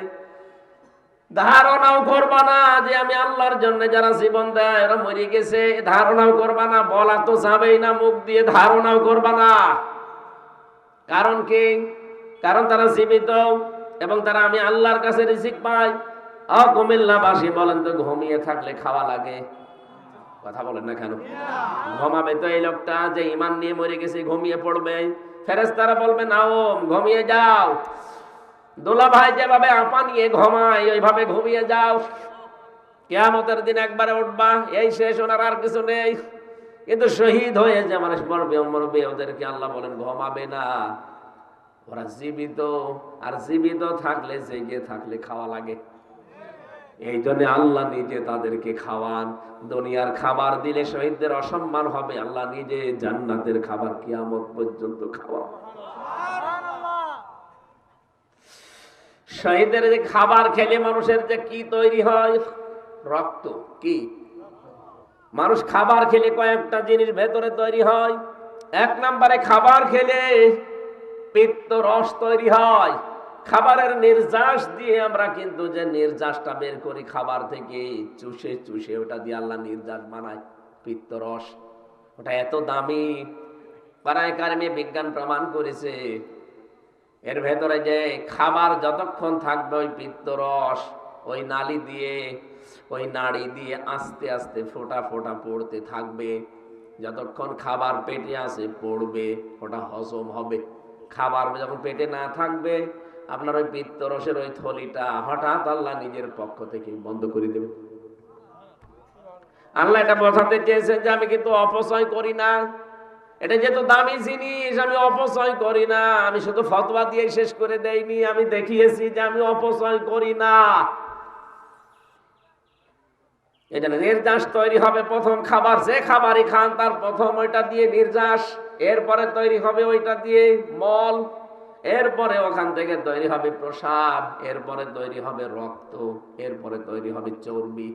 ধারণাও করবা না যে আমি আল্লাহর জন্য যারা জীবন দেয় এরা মরে গেছে, ধারণাও করবা না, বলা তো যাবেই না মুখ দিয়ে, ধারণাও করবা না। কারণ কি? কারণ তারা জীবিত এবং তারা আমি আল্লাহর কাছে রিজিক পাই। কুমিল্লাবাসী বলেন তো, ঘুমিয়ে থাকলে খাওয়া লাগে? কথা বলেন না কেন? ঘুমাবে তো এই লোকটা, যে ঈমান নিয়ে মরে গেছে, ঘুমিয়ে পড়বে, ফেরেশতারা বলবে নাও ঘুমিয়ে যাও। দোলা ভাই যেভাবে আপা নিয়ে ঘুমায়, ওইভাবে ঘুমিয়ে যাও, কিয়ামতের দিন একবারে উঠবা, এই শেষ, ওনার আর কিছু নেই। কিন্তু শহীদ হয়ে যে মানুষ মরবে, ওদেরকে আল্লাহ বলেন ঘুমাবে না, ওরা জীবিত, আর জীবিত থাকলে, জেগে থাকলে খাওয়া লাগে। এই জন্য আল্লাহ নিজে তাদেরকে খাওয়ান। দুনিয়ার খাবার দিলে শহীদদের অসম্মান হবে, আল্লাহ নিজে জান্নাতের খাবার কিয়ামত পর্যন্ত খাওয়া। শহীদের যে খাবার খেলে মানুষের যে কি তৈরি হয়, রক্ত, কি মানুষ খাবার খেলে কয়েকটা জিনিস ভেতরে তৈরি হয়। এক নম্বরে খাবার খেলে পিত্ত রস তৈরি হয়। খাবারের নির্যাস দিয়ে আমরা কিন্তু যে নির্যাসটা বের করি খাবার থেকে, চুষে চুষে, ওটা দিয়ে আল্লাহ নির্যাস বানায়, পিত্ত রস। ওটা এত দামি, কোরআনে কারিমে বিজ্ঞান প্রমাণ করেছে এর ভেতরে যে খাবার যতক্ষণ থাকবে ওই পিত্তরস ওই নালী দিয়ে ওই নাড়ি দিয়ে আস্তে আস্তে ফোঁটা ফোঁটা পড়তে থাকবে। যতক্ষণ খাবার পেটে আসে পড়বে, ওটা হজম হবে। খাবার যখন পেটে না থাকবে আপনার ওই পিত্তরসের ওই থলিটা হঠাৎ আল্লাহ নিজের পক্ষ থেকে বন্ধ করে দেবে। আল্লাহ এটা বোঝাতে চেয়েছেন যে আমি কিন্তু অপচয় করি না, এটা যেহেতু দামি জিনিস আমি অপচয় করি না। আমি শুধু ফতোয়া দিয়ে শেষ করে দেইনি, আমি দেখিয়েছি যে আমি অপচয় করি না। এই জন্য নির্যাস তৈরি হবে প্রথম খাবার, যে খাবারই খান তার প্রথম ওইটা দিয়ে নির্যাস, এরপরে তৈরি হবে ওইটা দিয়ে মল, এরপরে ওখান থেকে তৈরি হবে প্রসাব, এরপরে তৈরি হবে রক্ত, এরপরে তৈরি হবে চর্বি।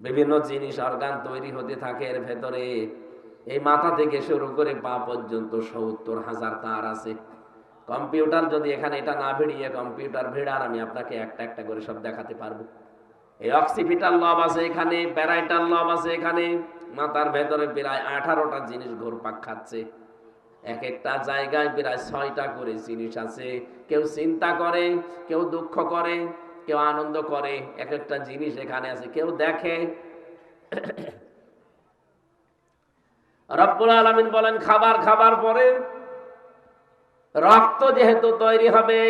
বিভিন্ন জিনিস অর্গান তৈরি হতে থাকে এর ভেতরে। এই মাথা থেকে শুরু করে পা পর্যন্ত ৭০,০০০ তার আছে। কম্পিউটার যদি এখানে এটা না ভিড়িয়ে কম্পিউটার ভিড়ার, আমি আপনাকে একটা একটা করে সব দেখাতে পারবো। এই অক্সিপিটাল লব আছে এখানে, প্যারাইটাল লব আছে এখানে। মাথার ভেতরে প্রায় 18টা জিনিস ঘুরপাক খাচ্ছে। এক একটা জায়গায় প্রায় 6টা করে জিনিস আছে। কেউ চিন্তা করে, কেউ দুঃখ করে, কেউ আনন্দ করে। এক একটা জিনিস এখানে আছে, কেউ দেখে। রব্বুল আলামিন বলেন খাবার খাবার পরে রক্ত যেহেতু তৈরি হবে,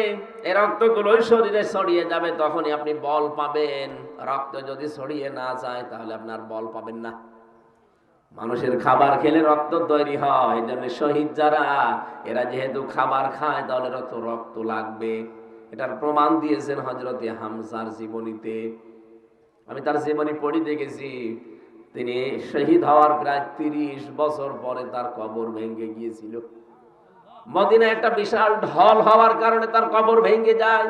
এই রক্তগুলোই শরীরে ছড়িয়ে যাবে, তখনই আপনি বল পাবেন। রক্ত যদি ছড়িয়ে না যায় তাহলে আপনার বল পাবেন না। মানুষের খাবার খেলে রক্ত তৈরি হয়, এই জন্য শহীদ যারা এরা যেহেতু খাবার খায় তাহলে রক্ত লাগবে। এটার প্রমাণ দিয়েছেন হযরতে হামজার জীবনীতে। আমি তার জীবনী পড়িতে গেছি। তিনি শহীদ হওয়ার প্রায় 30 বছর পরে তার কবর ভেঙে গিয়েছিল। মদিনায় একটা বিশাল ঢল হওয়ার কারণে তার কবর ভেঙে যায়।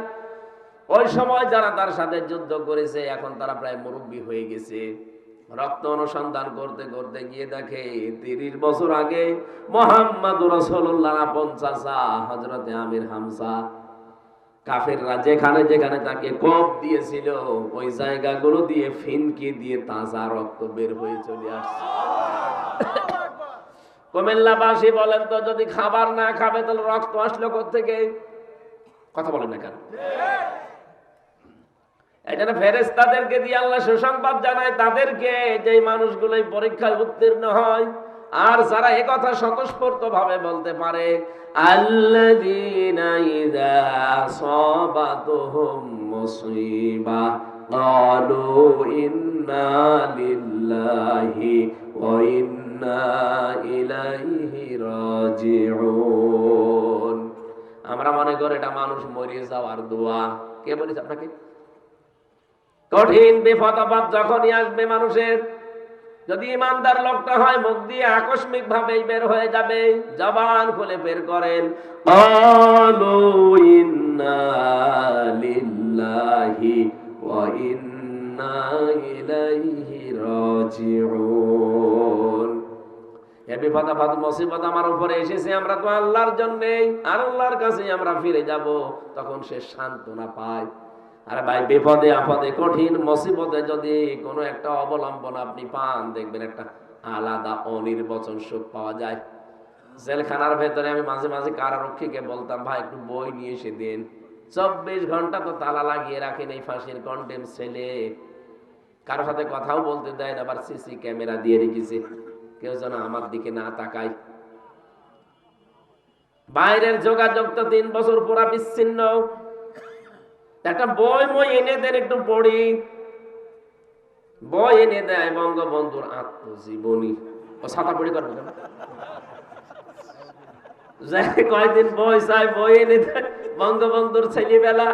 ওই সময় যারা তার সাথে যুদ্ধ করেছে এখন তারা প্রায় মুরব্বী হয়ে গেছে। রক্ত অনুসন্ধান করতে করতে গিয়ে দেখে 30 বছর আগে মুহাম্মদুর রাসূলুল্লাহ আপন চাচা হযরতে আমির হামজা, কাফেররা যেখানে যেখানে তাকে কোপ দিয়েছিল ওই জায়গাগুলো দিয়ে ফিনকি দিয়ে তাজা রক্ত বের হয়ে চলে আসছে। কুমিল্লাবাসী বলেন তো, যদি খাবার না খাবে তাহলে রক্ত আসলো কোত্থেকে? কথা বলেন না কেন? এই জন্য ফেরেশতাদেরকে দিয়ে আল্লাহ সুসংবাদ জানায় তাদেরকে, যে মানুষগুলো পরীক্ষায় উত্তীর্ণ হয় আর যারা একথা স্বতঃস্ফূর্ত ভাবে বলতে পারে, আল্লাযীনা ইযা আসাবাতুহুম মুসিবা ক্বালু ইন্না লিল্লাহি ওয়া ইন্না ইলাইহি রাজিউন। আমরা মনে করি এটা মানুষ মরে যাওয়ার দোয়া। কে বলেছে আপনাকে? কঠিন বিপদ আপদ যখনই আসবে মানুষের, যদি ইমানদার লোকটা হয় মুখ দিয়ে আকস্মিক ভাবে বের হয়ে যাবে, জবান খুলে বের করেন ক্বালু ইন্না লিল্লাহি ওয়া ইন্না ইলাইহি রাজিউন। এই বিপদ আপদ মুসিবত আমার উপরে এসেছে, আমরা তো আল্লাহর জন্যে আর আল্লাহর কাছে আমরা ফিরে যাব। তখন সে সান্ত্বনা পায়। আরে ভাই, বিপদে আপদে কঠিন মুসিবতে যদি কোনো একটা অবলম্বন আপনি পান, দেখবেন একটা আলাদা অনির্বচন সুখ পাওয়া যায়। জেলখানার ভেতরে আমি মাঝে মাঝে কারারক্ষীকে বলতাম, ভাই একটু বই নিয়ে এসে দিন। 24 ঘন্টা তো তালা লাগিয়ে রাখেন এই ফাঁসির কন্ডেম ছেলে, কারো সাথে কথাও বলতে দেয় না, আবার সিসি ক্যামেরা দিয়ে রেখেছে, কেউ যেন আমার দিকে না তাকায়। বাইরের যোগাযোগ তো 3 বছর পুরা বিচ্ছিন্ন। একটা বই মই এনে দেন, একটু পড়ি। বই এনে দেয় বঙ্গবন্ধুর আত্মজীবনী। ও ছাতা পড়ি করবে কেন? কয়দিন বই চাই, বই এনে দেয় বঙ্গবন্ধুর ছেলেবেলা,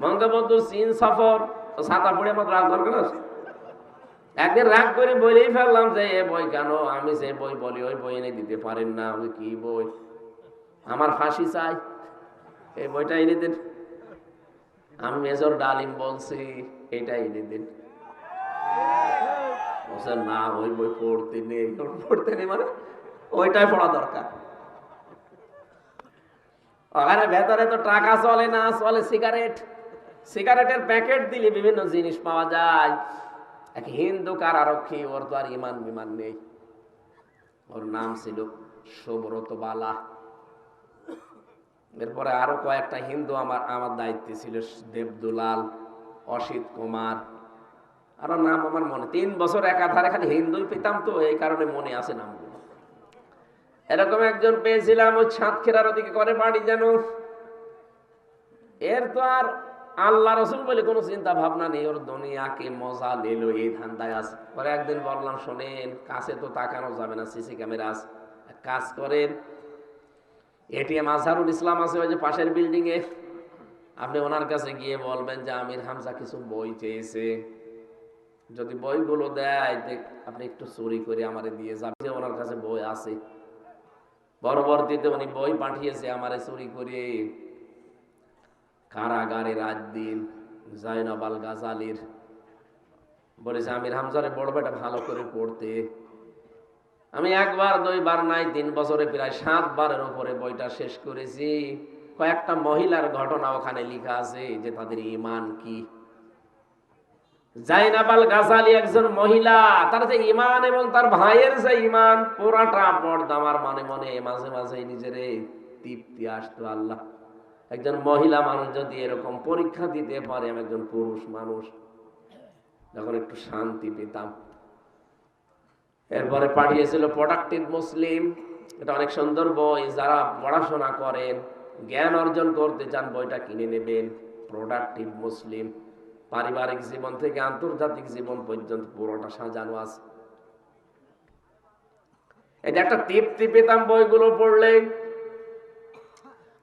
বঙ্গবন্ধুর চীন সফর। ও ছাতা পড়ে আমার রাগ দরকার আছে? একদিন রাগ করে বলেই ফেললাম যে এ বই কেন? আমি যে বই বলি ওই বই এনে দিতে পারেন না। আমি কি বই? আমার ফাঁসি চাই, এই বইটা এনে দিন। আমি মেজর ডালিম বলছি এটা এনে দিন। না, ওই বই পড়তে নেই। পড়তে নেই মানে ওইটাই পড়া দরকার। ওখানে ভেতরে তো টাকা চলে না, চলে সিগারেট। সিগারেটের প্যাকেট দিলে বিভিন্ন জিনিস পাওয়া যায়। এক হিন্দু কারারক্ষী, ওর তো আর ইমান বিমান নেই। ওর নাম ছিল সুব্রত বালা। এরপরে আরো কয়েকটা হিন্দু আমার দায়িত্বে ছিল, দেবদুলাল, অসিত কুমার, আরো নাম আমার মনে। 3 বছর একাধারে খালি হিন্দুই পেতাম, তো এই কারণে মনে আছে নামগুলো। এরকম একজন পেয়েছিলাম, ওই সাতক্ষীরার ওদিকে করে বাড়ি যেন। এর তো আর আল্লাহ রসুল বলে কোনো চিন্তা ভাবনা নেই, ওর দুনিয়াকে মজা নিল এই ধান্দায় আছে। পরে একদিন বললাম, শোনেন, কাছে তো তাকানো যাবে না, সিসি ক্যামেরা আছে, কাজ করেন, এটিএম আজহারুল ইসলাম আছে ওই যে পাশের বিল্ডিং এ, আপনি ওনার কাছে গিয়ে বলবেন যে আমির হামজা কিছু বই চেয়েছে, যদি বইগুলো দেয় আপনি একটু চুরি করে আমারে দিয়ে যাবেন, ওনার কাছে বই আছে। পরবর্তীতে উনি বই পাঠিয়েছে আমারে চুরি করে। কারাগারে রাত দিন জাইনাব আল গাজালির, বলেছে আমির হামজারে বড় বেটা ভালো করে পড়তে। আমি 1 বার 2 বার নাই, 3 বছরে প্রায় 7 বারের উপরে বইটা শেষ করেছি। কয়েকটা মহিলার ঘটনা ওখানে লেখা আছে যে তাদের ঈমান কি। জাইনাব আল গাজালি একজন মহিলা, তার যে ঈমান এবং তার ভাইয়ের যে ঈমান পুরাটা পর্দা। আমার মনে মনে মাঝে মাঝে নিজেরে তৃপ্তি আসতো, আল্লাহ, একজন মহিলা মানুষ যদি এরকম পরীক্ষা দিতে পারে, আমি একজন পুরুষ মানুষ, যখন একটু শান্তি পেতাম। এরপরে পাঠিয়েছিল প্রোডাক্টিভ মুসলিম, এটা অনেক সুন্দর বই, যারা পড়াশোনা করেন, জ্ঞান অর্জন করতে চান, বইটা কিনে নেবেন। প্রোডাক্টিভ মুসলিম, পারিবারিক জীবন থেকে আন্তর্জাতিক জীবন পর্যন্ত পুরোটা সাজানো আছে। এটা একটা তৃপ্তি পেতাম বইগুলো পড়লে।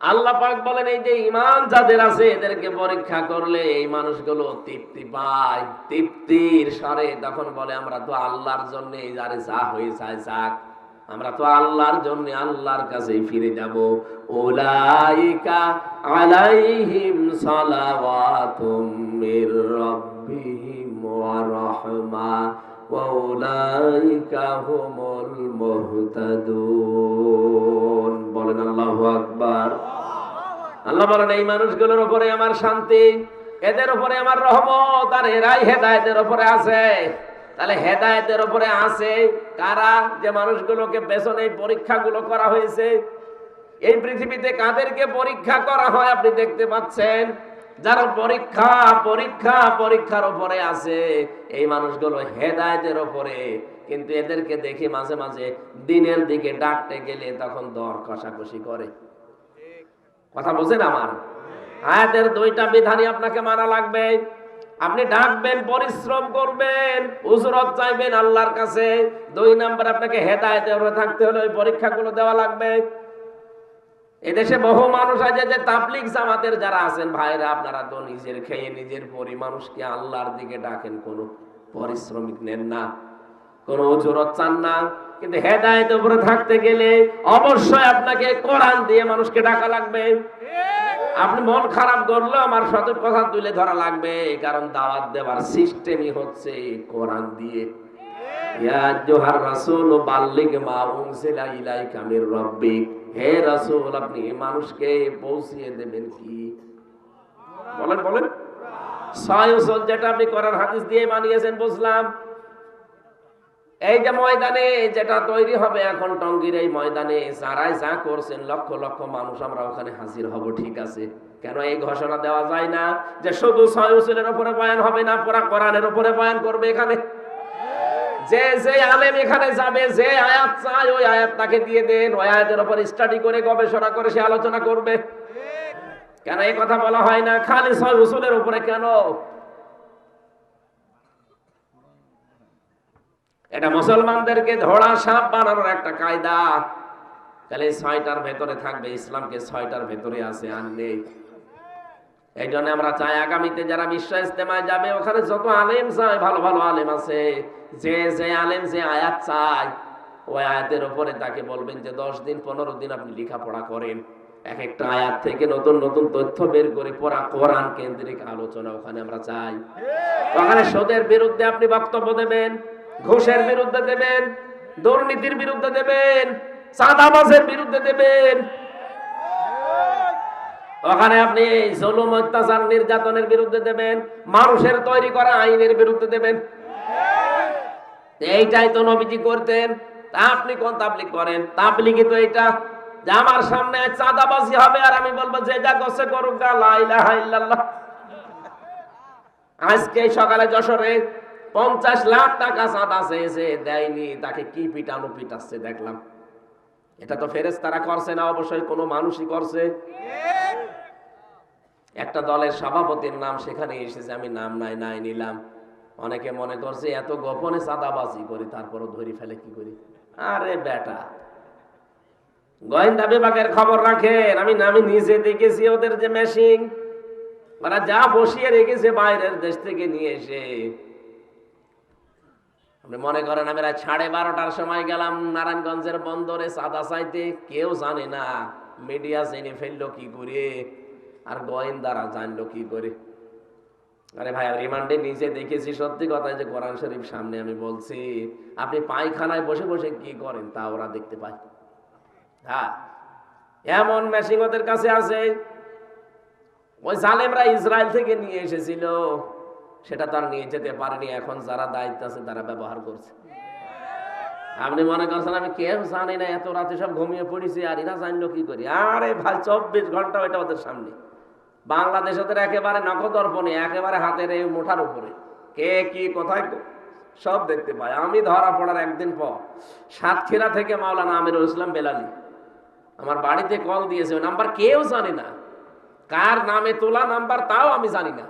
আল্লাহ পাক বলেন, এই যে ঈমান যাদের আছে এদেরকে পরীক্ষা করলে এই মানুষগুলো তৃপ্তি পায়, তৃপ্তির সারে তখন বলে আমরা তো আল্লাহর জন্য, যারে যা হয়ে যায় যাক, আমরা তো আল্লাহর জন্য আল্লাহর কাছেই ফিরে যাব। উলাইকা আলাইহিম সালাওয়াতুম মির রাব্বিহিম ওয়া রাহমা ওয়া উলাইকা হুমুল মুহতাদুন। বলেন আল্লাহু আকবার। আল্লাহ বলেন, এই মানুষগুলোর উপরে আমার শান্তি, এদের উপরে আমার রহমত, আর এরাই হেদায়েতের উপরে আছে। তাহলে হেদায়েতের উপরে আছে কারা? যে মানুষগুলোকে পেছনে পরীক্ষাগুলো করা হয়েছে। এই পৃথিবীতে কাদেরকে পরীক্ষা করা হয় আপনি দেখতে পাচ্ছেন? যারা পরীক্ষার উপরে আছে, এই মানুষগুলো হেদায়েতের উপরে। কিন্তু এদেরকে দেখে মাঝে মাঝে দিনের দিকে ডাকতে গেলে তখন দর কষাকষি করে। কথা বোঝেন আমার? আয়াতের 2টা বিধানই আপনাকে মানা লাগবে। আপনি ডাকবেন, পরিশ্রম করবেন, উজরত চাইবেন আল্লাহর কাছে। 2 নাম্বার, আপনাকে হেদায়েতের উপরে থাকতে হলে ওই পরীক্ষাগুলো দেওয়া লাগবে। এদেশে বহু মানুষ আছে যে তাবলীগ জামাতের যারা আছেন ভাইরা, আপনারা তো নিজের খেয়ে নিজের পরি মানুষকে আল্লাহর দিকে ডাকেন, কোনো পরিশ্রমিক নেন না, কোনো উজরত চান না। কিন্তু হেদায়েতের উপরে থাকতে গেলে অবশ্যই আপনাকে কোরআন দিয়ে মানুষকে ডাকা লাগবে। আপনি মন খারাপ করলে আমার সঠিক কথা তুলে ধরা লাগবে, কারণ দাওয়াত দেওয়ার সিস্টেমই হচ্ছে কোরআন দিয়ে। ইয়া আইয়ুহার রাসূল বাল্লিগ মা উনজিলা ইলাইকা মির রাব্বিক, হে রাসূল আপনি মানুষকে পৌঁছিয়ে দেবেন কি? বলেন বলেন। সহিহ যেটা আপনি কোরআন হাদিস দিয়ে বানিয়েছেন বুঝলাম। এই যে ময়দানে যেটা তৈরি হবে এখন টঙ্গীর এই ময়দানে, যারাই যা করছেন লক্ষ লক্ষ মানুষ আমরা ওখানে হাজির হব, ঠিক আছে। কেন এই ঘোষণা দেওয়া যায় না যে শুধু সহিহের উপরে বয়ান হবে না, পুরা কোরআনের উপরে বয়ান করবে? এখানে যে যে আলেম এখানে যাবে, যে আয়াত চায় ওই আয়াত তাকে দিয়ে দেন, ওই আয়াতের উপর স্টাডি করে গবেষণা করে সে আলোচনা করবে। কেন এই কথা বলা হয় না খালি সহিহের উপরে? কেন? এটা মুসলমানদেরকে ধরা সাপ বানানোর একটা কায়দা। তাহলে 6টার ভেতরে থাকবে, ইসলামকে 6টার ভেতরে আছে, আর নেই। এই জন্য আমরা চাই আগামীতে যারা বিশ্ব ইজতেমায় যাবে ওখানে যত আলেম চাই, ভালো ভালো আলেম আছে, যে যে আলেম যে আয়াত চায় ওই আয়াতের উপরে তাকে বলবেন যে 10 দিন 15 দিন আপনি লেখাপড়া করেন, এক একটা আয়াত থেকে নতুন নতুন তথ্য বের করে পড়া, কোরআন কেন্দ্রিক আলোচনা ওখানে আমরা চাই। ওখানে সুদের বিরুদ্ধে আপনি বক্তব্য দেবেন, ঘুষের বিরুদ্ধে দেবেন, দুর্নীতির বিরুদ্ধে দেবেন, চাঁদাবাজের বিরুদ্ধে দেবেন। ওখানে আপনি জুলুম, অত্যাচার, নির্যাতনের বিরুদ্ধে দেবেন, মানুষের তৈরি করা আইনের বিরুদ্ধে দেবেন। এইটাই তো নবীজি করতেন। তা আপনি কোন তাবলিগ করেন? তাবলিগই তো এটা যে আমার সামনে চাঁদাবাজি হবে আর আমি বলবো যে যা করছে করুক, লা ইলাহা ইল্লাল্লাহ। আজকে সকালে যশোরে 50 লাখ টাকা চাঁদা চেয়েছে, দেয়নি, তাকে কি পিটানো পিটাচ্ছে দেখলাম। এটা তো ফেরেশতারা করছে না, অবশ্যই কোনো মানুষই করছে। একটা দলের সভাপতির নাম সেখানে এসেছে, আমি নাম নাই নিলাম। অনেকে মনে করছে এত গোপনে চাঁদাবাজি করি তারপরও ধরি ফেলে কি করি। আরে বেটা, গোয়েন্দা বিভাগের খবর রাখেন। আমি নিজে দেখেছি ওদের যে মেশিন, ওরা যা বসিয়ে রেখেছে বাইরের দেশ থেকে নিয়ে এসে। আপনি মনে করেন আমি রাত 12:30টার সময় গেলাম নারায়ণগঞ্জের বন্দরে চাঁদা চাইতে, কেউ জানে না। মিডিয়া জেনে ফেললো কি করে, আর গোয়েন্দারা জানলো কি করে। আরে ভাই, রিমান্ডে নিজে দেখেছি, সত্যি কথা যে কোরআন শরীফ সামনে আমি বলছি, আপনি পায়খানায় বসে বসে কি করেন তা ওরা দেখতে পায়। হ্যাঁ, এমন মেশিন ওদের কাছে আছে। ওই জালেমরা ইসরায়েল থেকে নিয়ে এসেছিল, সেটা তার নিয়ে যেতে পারেনি। এখন যারা দায়িত্ব আছে তারা ব্যবহার করছে। আপনি মনে করছেন আমি কেউ জানি না, এত রাতে সব ঘুমিয়ে পড়েছি আর এরা জানলো কি করি? আরে ভাই, 24 ঘন্টা ওইটা ওদের সামনে। বাংলাদেশ ওদের একেবারে নখদর্পণে, একেবারে হাতের এই মুঠার উপরে, কে কি কোথায় সব দেখতে পায়। আমি ধরা পড়ার একদিন পর সাতক্ষীরা থেকে মাওলানা আমিরুল ইসলাম বেলালি আমার বাড়িতে কল দিয়েছে। ওই নাম্বার কেউ জানে না, কার নামে তোলা নাম্বার তাও আমি জানি না।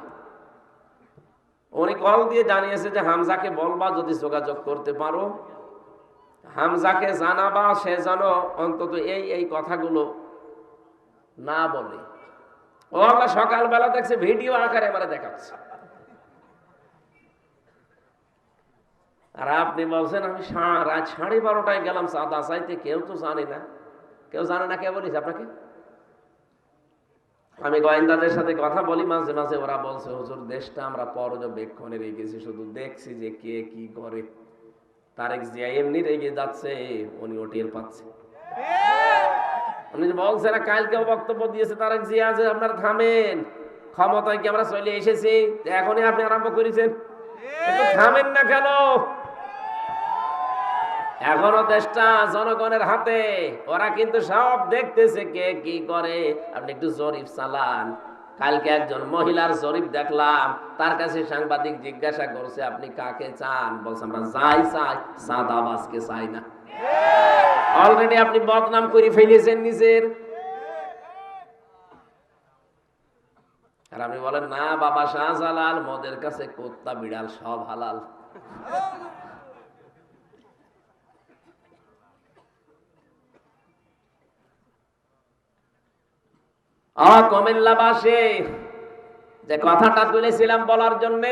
উনি কল দিয়ে জানিয়েছে যে হামজাকে বলবা যদি যোগাযোগ করতে পারো, হামজাকে জানাবা সে যেন অন্তত এই কথাগুলো না বলে। ও আমরা সকালবেলা দেখছে ভিডিও আকারে আমার দেখাচ্ছে, আর আপনি বলছেন আমি রাত 12:30টায় গেলাম চাঁদা চাইতে, কেউ তো জানে না। কেউ জানে না কে বলিস আপনাকে? আমি গোয়েন্দাদের সাথে কথা বলি মাঝে মাঝে, ওরা বলছে হুজুর দেশটা আমরা পর্যবেক্ষণে রেখেছি, শুধু দেখছি যে কে কি করে। তারেক জিয়া এমনি রেগে যাচ্ছে, উনি টের পাচ্ছে। উনি বলছে না, কালকেও বক্তব্য দিয়েছে তারেক জিয়া যে আপনারা থামেন, ক্ষমতায় কি আমরা চলে এসেছি, এখনই আপনি আরম্ভ করেছেন, একটু থামেন না কেন? এখনো দেশটা জনগণের হাতে, ওরা কিন্তু সব দেখতেছে কে কি করে। আপনি একটু জরিপ চালান। কালকে একজন মহিলার জরিপ দেখলাম, তার কাছে সাংবাদিক জিজ্ঞাসা করছে আপনি কাকে চান? বলছে আমরা চাই চাঁদাবাজকে চাই না। অলরেডি আপনি বদনাম করে ফেলেছেন নিজের। আর আপনি বলেন না বাবা শাহজালাল, মদের কাছে কুত্তা বিড়াল সব হালাল। কুমিল্লাবাসী, যে কথাটা তুলেছিলাম বলার জন্য,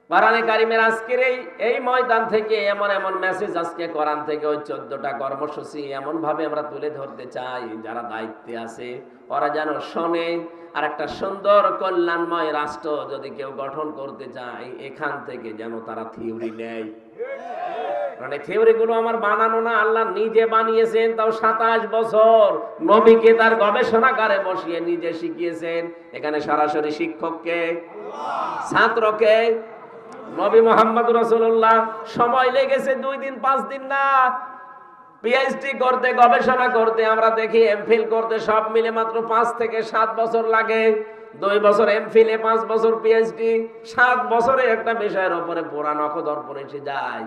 কোরআনে কারিমের আজকের এই ময়দান থেকে এমন এমন মেসেজ আজকে কোরআন থেকে ওই 14টা কর্মসূচি এমন ভাবে আমরা তুলে ধরতে চাই, যারা দায়িত্বে আছে ওরা যেন শোনে। আর একটা সুন্দর কল্যাণময় রাষ্ট্র যদি কেউ গঠন করতে চায়, এখান থেকে যেন তারা থিওরি নেয়। মানে থিওরি গুলো আমার বানানো না, আল্লাহ নিজে বানিয়েছেন, তাও 27 বছর নবীকে তার গবেষণাগারে বসিয়ে নিজে শিখিয়েছেন। এখানে সরাসরি শিক্ষককে, ছাত্রকে, নবী মোহাম্মদ রাসূলুল্লাহ। সময় লেগেছে 2 দিন 5 দিন না, পিএইচডি করতে, গবেষণা করতে, আমরা দেখি এমফিল করতে সব মিলে মাত্র 5 থেকে 7 বছর লাগে। 2 বছর এমফিলে, 5 বছর পিএইচডি, 7 বছরে একটা বিষয়ের উপরে পুরা নখদর্পণ এসে যায়।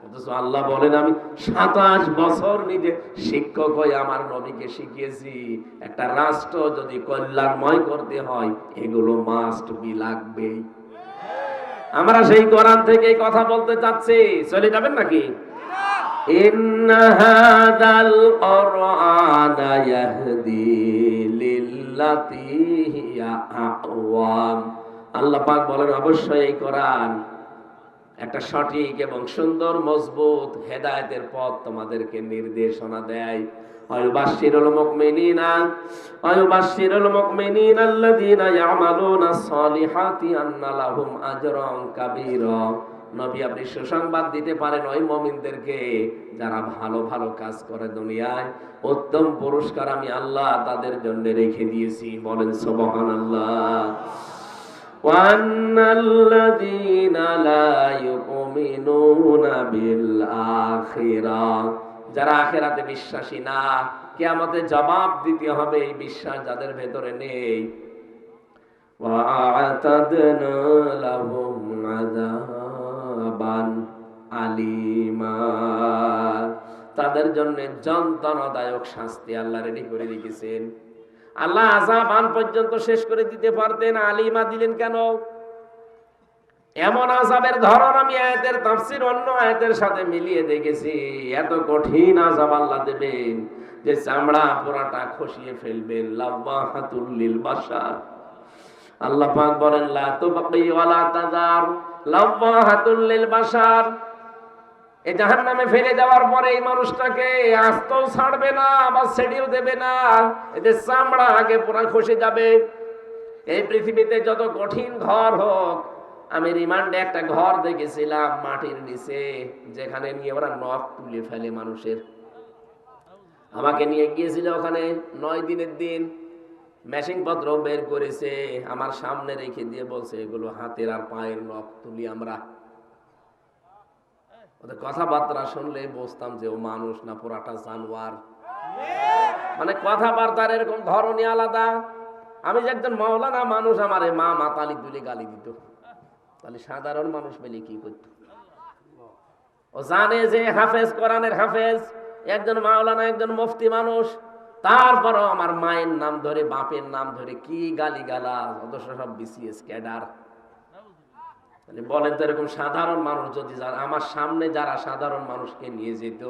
অথচ আল্লাহ বলেন আমি 27 বছর নিজে শিক্ষক হয়ে আমার নবীকে শিখিয়েছি। একটা রাষ্ট্র যদি কল্যাণময় করতে হয়, এগুলো মাস্ট বি লাগবেই। আমরা সেই কোরআন থেকে কথা বলতে চাচ্ছি, চলে যাবেন নাকি? ইন্না হাদাল কুরআনা ইয়াহদি লিল্লাতি হিয়া আকওয়াম। আল্লাহ পাক বলেন অবশ্যই এই কোরআন একটা সঠিক এবং সুন্দর মজবুত হেদায়েতের পথ তোমাদেরকে নির্দেশনা দেয়। ওয়ায়ুবাশশিরুল মুমিনিনা আল্লাযীনা ইয়ামালুনাস সালিহাতি আন্না লাহুম আজরান কাবীরা। নবী আপনি সুসংবাদ দিতে পারেন ওই মুমিনদেরকে যারা ভালো ভালো কাজ করে দুনিয়ায়, উত্তম পুরস্কার আমি আল্লাহ তাদের জন্য রেখে দিয়েছি। বলেন সুবহানাল্লাহ। وَأَنَّ الَّذِينَ لَا يُؤْمِنُونَ ইউমিনুনা বিল আখিরাহ, যারা আখিরাতে বিশ্বাসী না, কিয়ামতে জবাব দিতে হবে এই বিশ্বাস যাদের ভেতরে নেই। ওয়া আ'তাদনা লাহুম আযাবান আলিমা, তাদের জন্য যন্ত্রণাদায়ক শাস্তি আল্লাহ রেডি করে রেখেছেন। আল্লাহ আযাবান পর্যন্ত শেষ করে দিতে পারতেন, আলিমা দিলেন কেন? এমন আযাবের ধরন আমি আয়াতের তাফসীর অন্য আয়াতের সাথে মিলিয়ে দেখেছি। এত কঠিন আযাব আল্লাহ দেবেন যে চামড়া পুরাটা খসিয়ে ফেলবেন। লাওয়াহাতুল লিল বাশার, আল্লাহ পাক বলেন লা তুবকি ওয়ালা তাজার, লাওয়াহাতুল লিল বাশার। এই জাহান্নামে ফেলে দেওয়ার পরে এই মানুষটাকে আস্তেও ছাড়বে না, আবার ছেড়েও দেবে না, এতে চামড়া আগে পুরা খসে যাবে। এই পৃথিবীতে যত কঠিন ঘর হোক, আমি রিমান্ডে একটা ঘর দেখেছিলাম মাটির নিচে, যেখানে নিয়ে ওরা নখ তুলে ফেলে মানুষের। আমাকে নিয়ে গিয়েছিল ওখানে 9 দিনের দিন, মেশিন পত্র বের করেছে আমার সামনে রেখে দিয়ে বলছে এগুলো হাতের আর পায়ের নখ তুলি আমরা। ওদের কথাবার্তা শুনলে বুঝতাম যে ও মানুষ না পুরাটা জানোয়ার। মানে কথাবার্তার এরকম ধরনই আলাদা। আমি যে একজন মাওলানা মানুষ, আমারে মা মাতালি তুলে গালি দিত, তাহলে সাধারণ মানুষ পেলে কি করত? ও জানে যে হাফেজ, কোরআনের হাফেজ, একজন মাওলানা, একজন মুফতি মানুষ, তারপরও আমার মায়ের নাম ধরে, বাপের নাম ধরে কি গালি গালা, অথচ সব বিসিএস ক্যাডার। বলেন তো, এরকম সাধারণ মানুষ যদি আমার সামনে যারা সাধারণ মানুষকে নিয়ে যেত,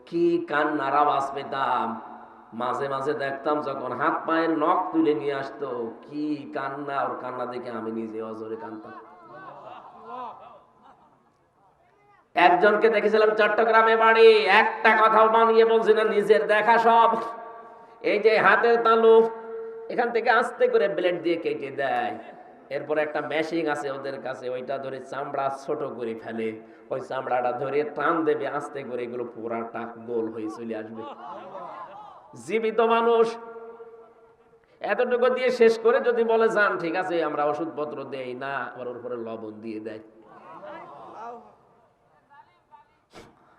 কি কান্নার আওয়াজ পেতাম। মাঝে মাঝে দেখতাম যখন হাত পায়ের নখ তুলে নিয়ে আসতো, কি কান্না, ওর কান্না দেখে আমি নিজে অজরে কাঁদতাম। একজনকে দেখেছিলাম চট্টগ্রামে বাড়ি, একটা কথাও বানিয়ে বলছি না, নিজের দেখা সব। এই যে হাতের তালু, এখান থেকে আস্তে করে ব্লেড দিয়ে কেটে দেয়, এরপর একটা মেশিন আছে ওদের কাছে, ওইটা ধরে চামড়া ছোট করে ফেলে, ওই চামড়াটা ধরে টান দেবে আস্তে করে, এগুলো পুরাটা গোল হয়ে চলে আসবে। জীবিত মানুষ এতটুকু দিয়ে শেষ করে যদি বলে যান ঠিক আছে আমরা ওষুধপত্র দেই না, আবার ওর উপরে লবণ দিয়ে দেয়।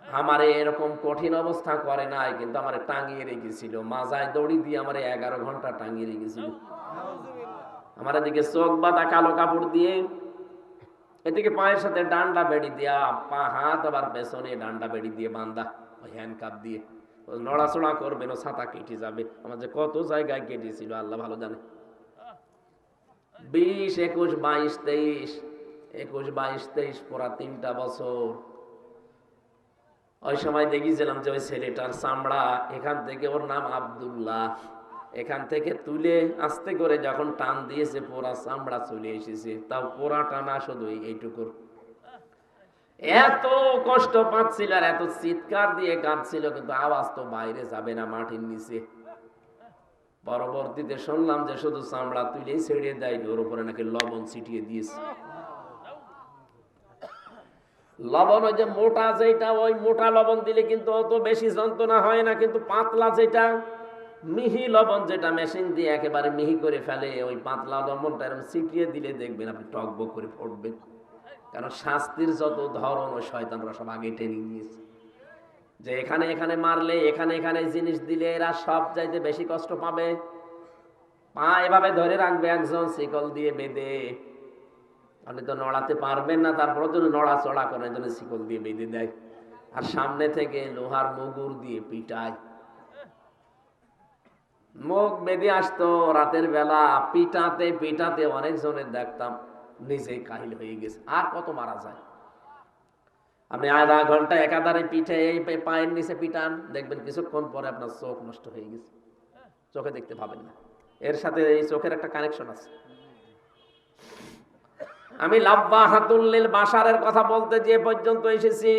আমারে এরকম কঠিন অবস্থা করে নাই, কিন্তু আমারে টাঙিয়ে রেখেছিল, মাজায় দড়ি দিয়ে আমারে 11 ঘন্টা টাঙিয়ে রেখেছিল। আমার এদিকে চোখ বাঁধা কালো কাপড় দিয়ে, এদিকে পায়ের সাথে ডান্ডা বেড়ি দিয়া, পা হাত আবার পেছনে ডান্ডা বেড়ি দিয়ে বান্ধা, ওই হ্যান্ডকাপ দিয়ে নড়াচড়া করবে না, ছাতা কেটে যাবে। আমার যে কত জায়গায় কেটেছিল আল্লাহ ভালো জানে। 20, 21, 22, 23, 21, 22, 23 পুরা 3টা বছর। ওই সময় দেখেছিলাম যে ওই ছেলেটার চামড়া এখান থেকে, ওর নাম আব্দুল্লাহ, এখান থেকে তুলে আস্তে করে যখন টান দিয়েছে পুরা চামড়া চলে এসেছে, তাও পুরা টানা শুধু এইটুকুর। এত কষ্ট পাচ্ছিল আর এত চিৎকার দিয়ে কাঁদছিল, কিন্তু আওয়াজ তো বাইরে যাবে না, মাটির নিচে। পরবর্তীতে শুনলাম যে শুধু চামড়া তুলেই ছেড়ে দেয়নি, ওর উপরে নাকি লবণ ছিটিয়ে দিয়েছে। লবণ ওই যে মোটা যেটা, ওই মোটা লবণ দিলে কিন্তু অত বেশি যন্ত্রণা হয় না, কিন্তু পাতলা যেটা, মিহি লবণ যেটা মেশিন দিয়ে একেবারে মিহি করে ফেলে, ওই পাতলা লবণটা এরকম ছিটিয়ে দিলে দেখবেন আপনি টকবক করে পড়বেন। কারণ শাস্তির যত ধরন ওই শয়তানরা সব আগে টেনে নিয়েছে, যে এখানে এখানে মারলে, এখানে এখানে জিনিস দিলে এরা সব চাইতে বেশি কষ্ট পাবে। পা এভাবে ধরে রাখবে একজন শিকল দিয়ে বেঁধে, আপনি তো নড়াতে পারবেন না, তারপর জন্য নড়াচড়া করে জন্য শিকল দিয়ে বেঁধে দেয়, আর সামনে থেকে লোহার মুগুর দিয়ে পিটায়। মুখ বেঁধে আসতো রাতের বেলা, পিটাতে পিটাতে অনেকজনের দেখতাম নিজেই কাহিল হয়ে গেছে। আর কত মারা যায়? আপনি আধা ঘন্টা একাধারে পিঠে এই পায়ের নিচে পিটান, দেখবেন কিছুক্ষণ পরে আপনার চোখ নষ্ট হয়ে গেছে, চোখে দেখতে পাবেন না। এর সাথে এই চোখের একটা কানেকশন আছে। আমি লাব্বাহাতুল লিল বাশারের কথা বলতে যে পর্যন্ত এসেছি,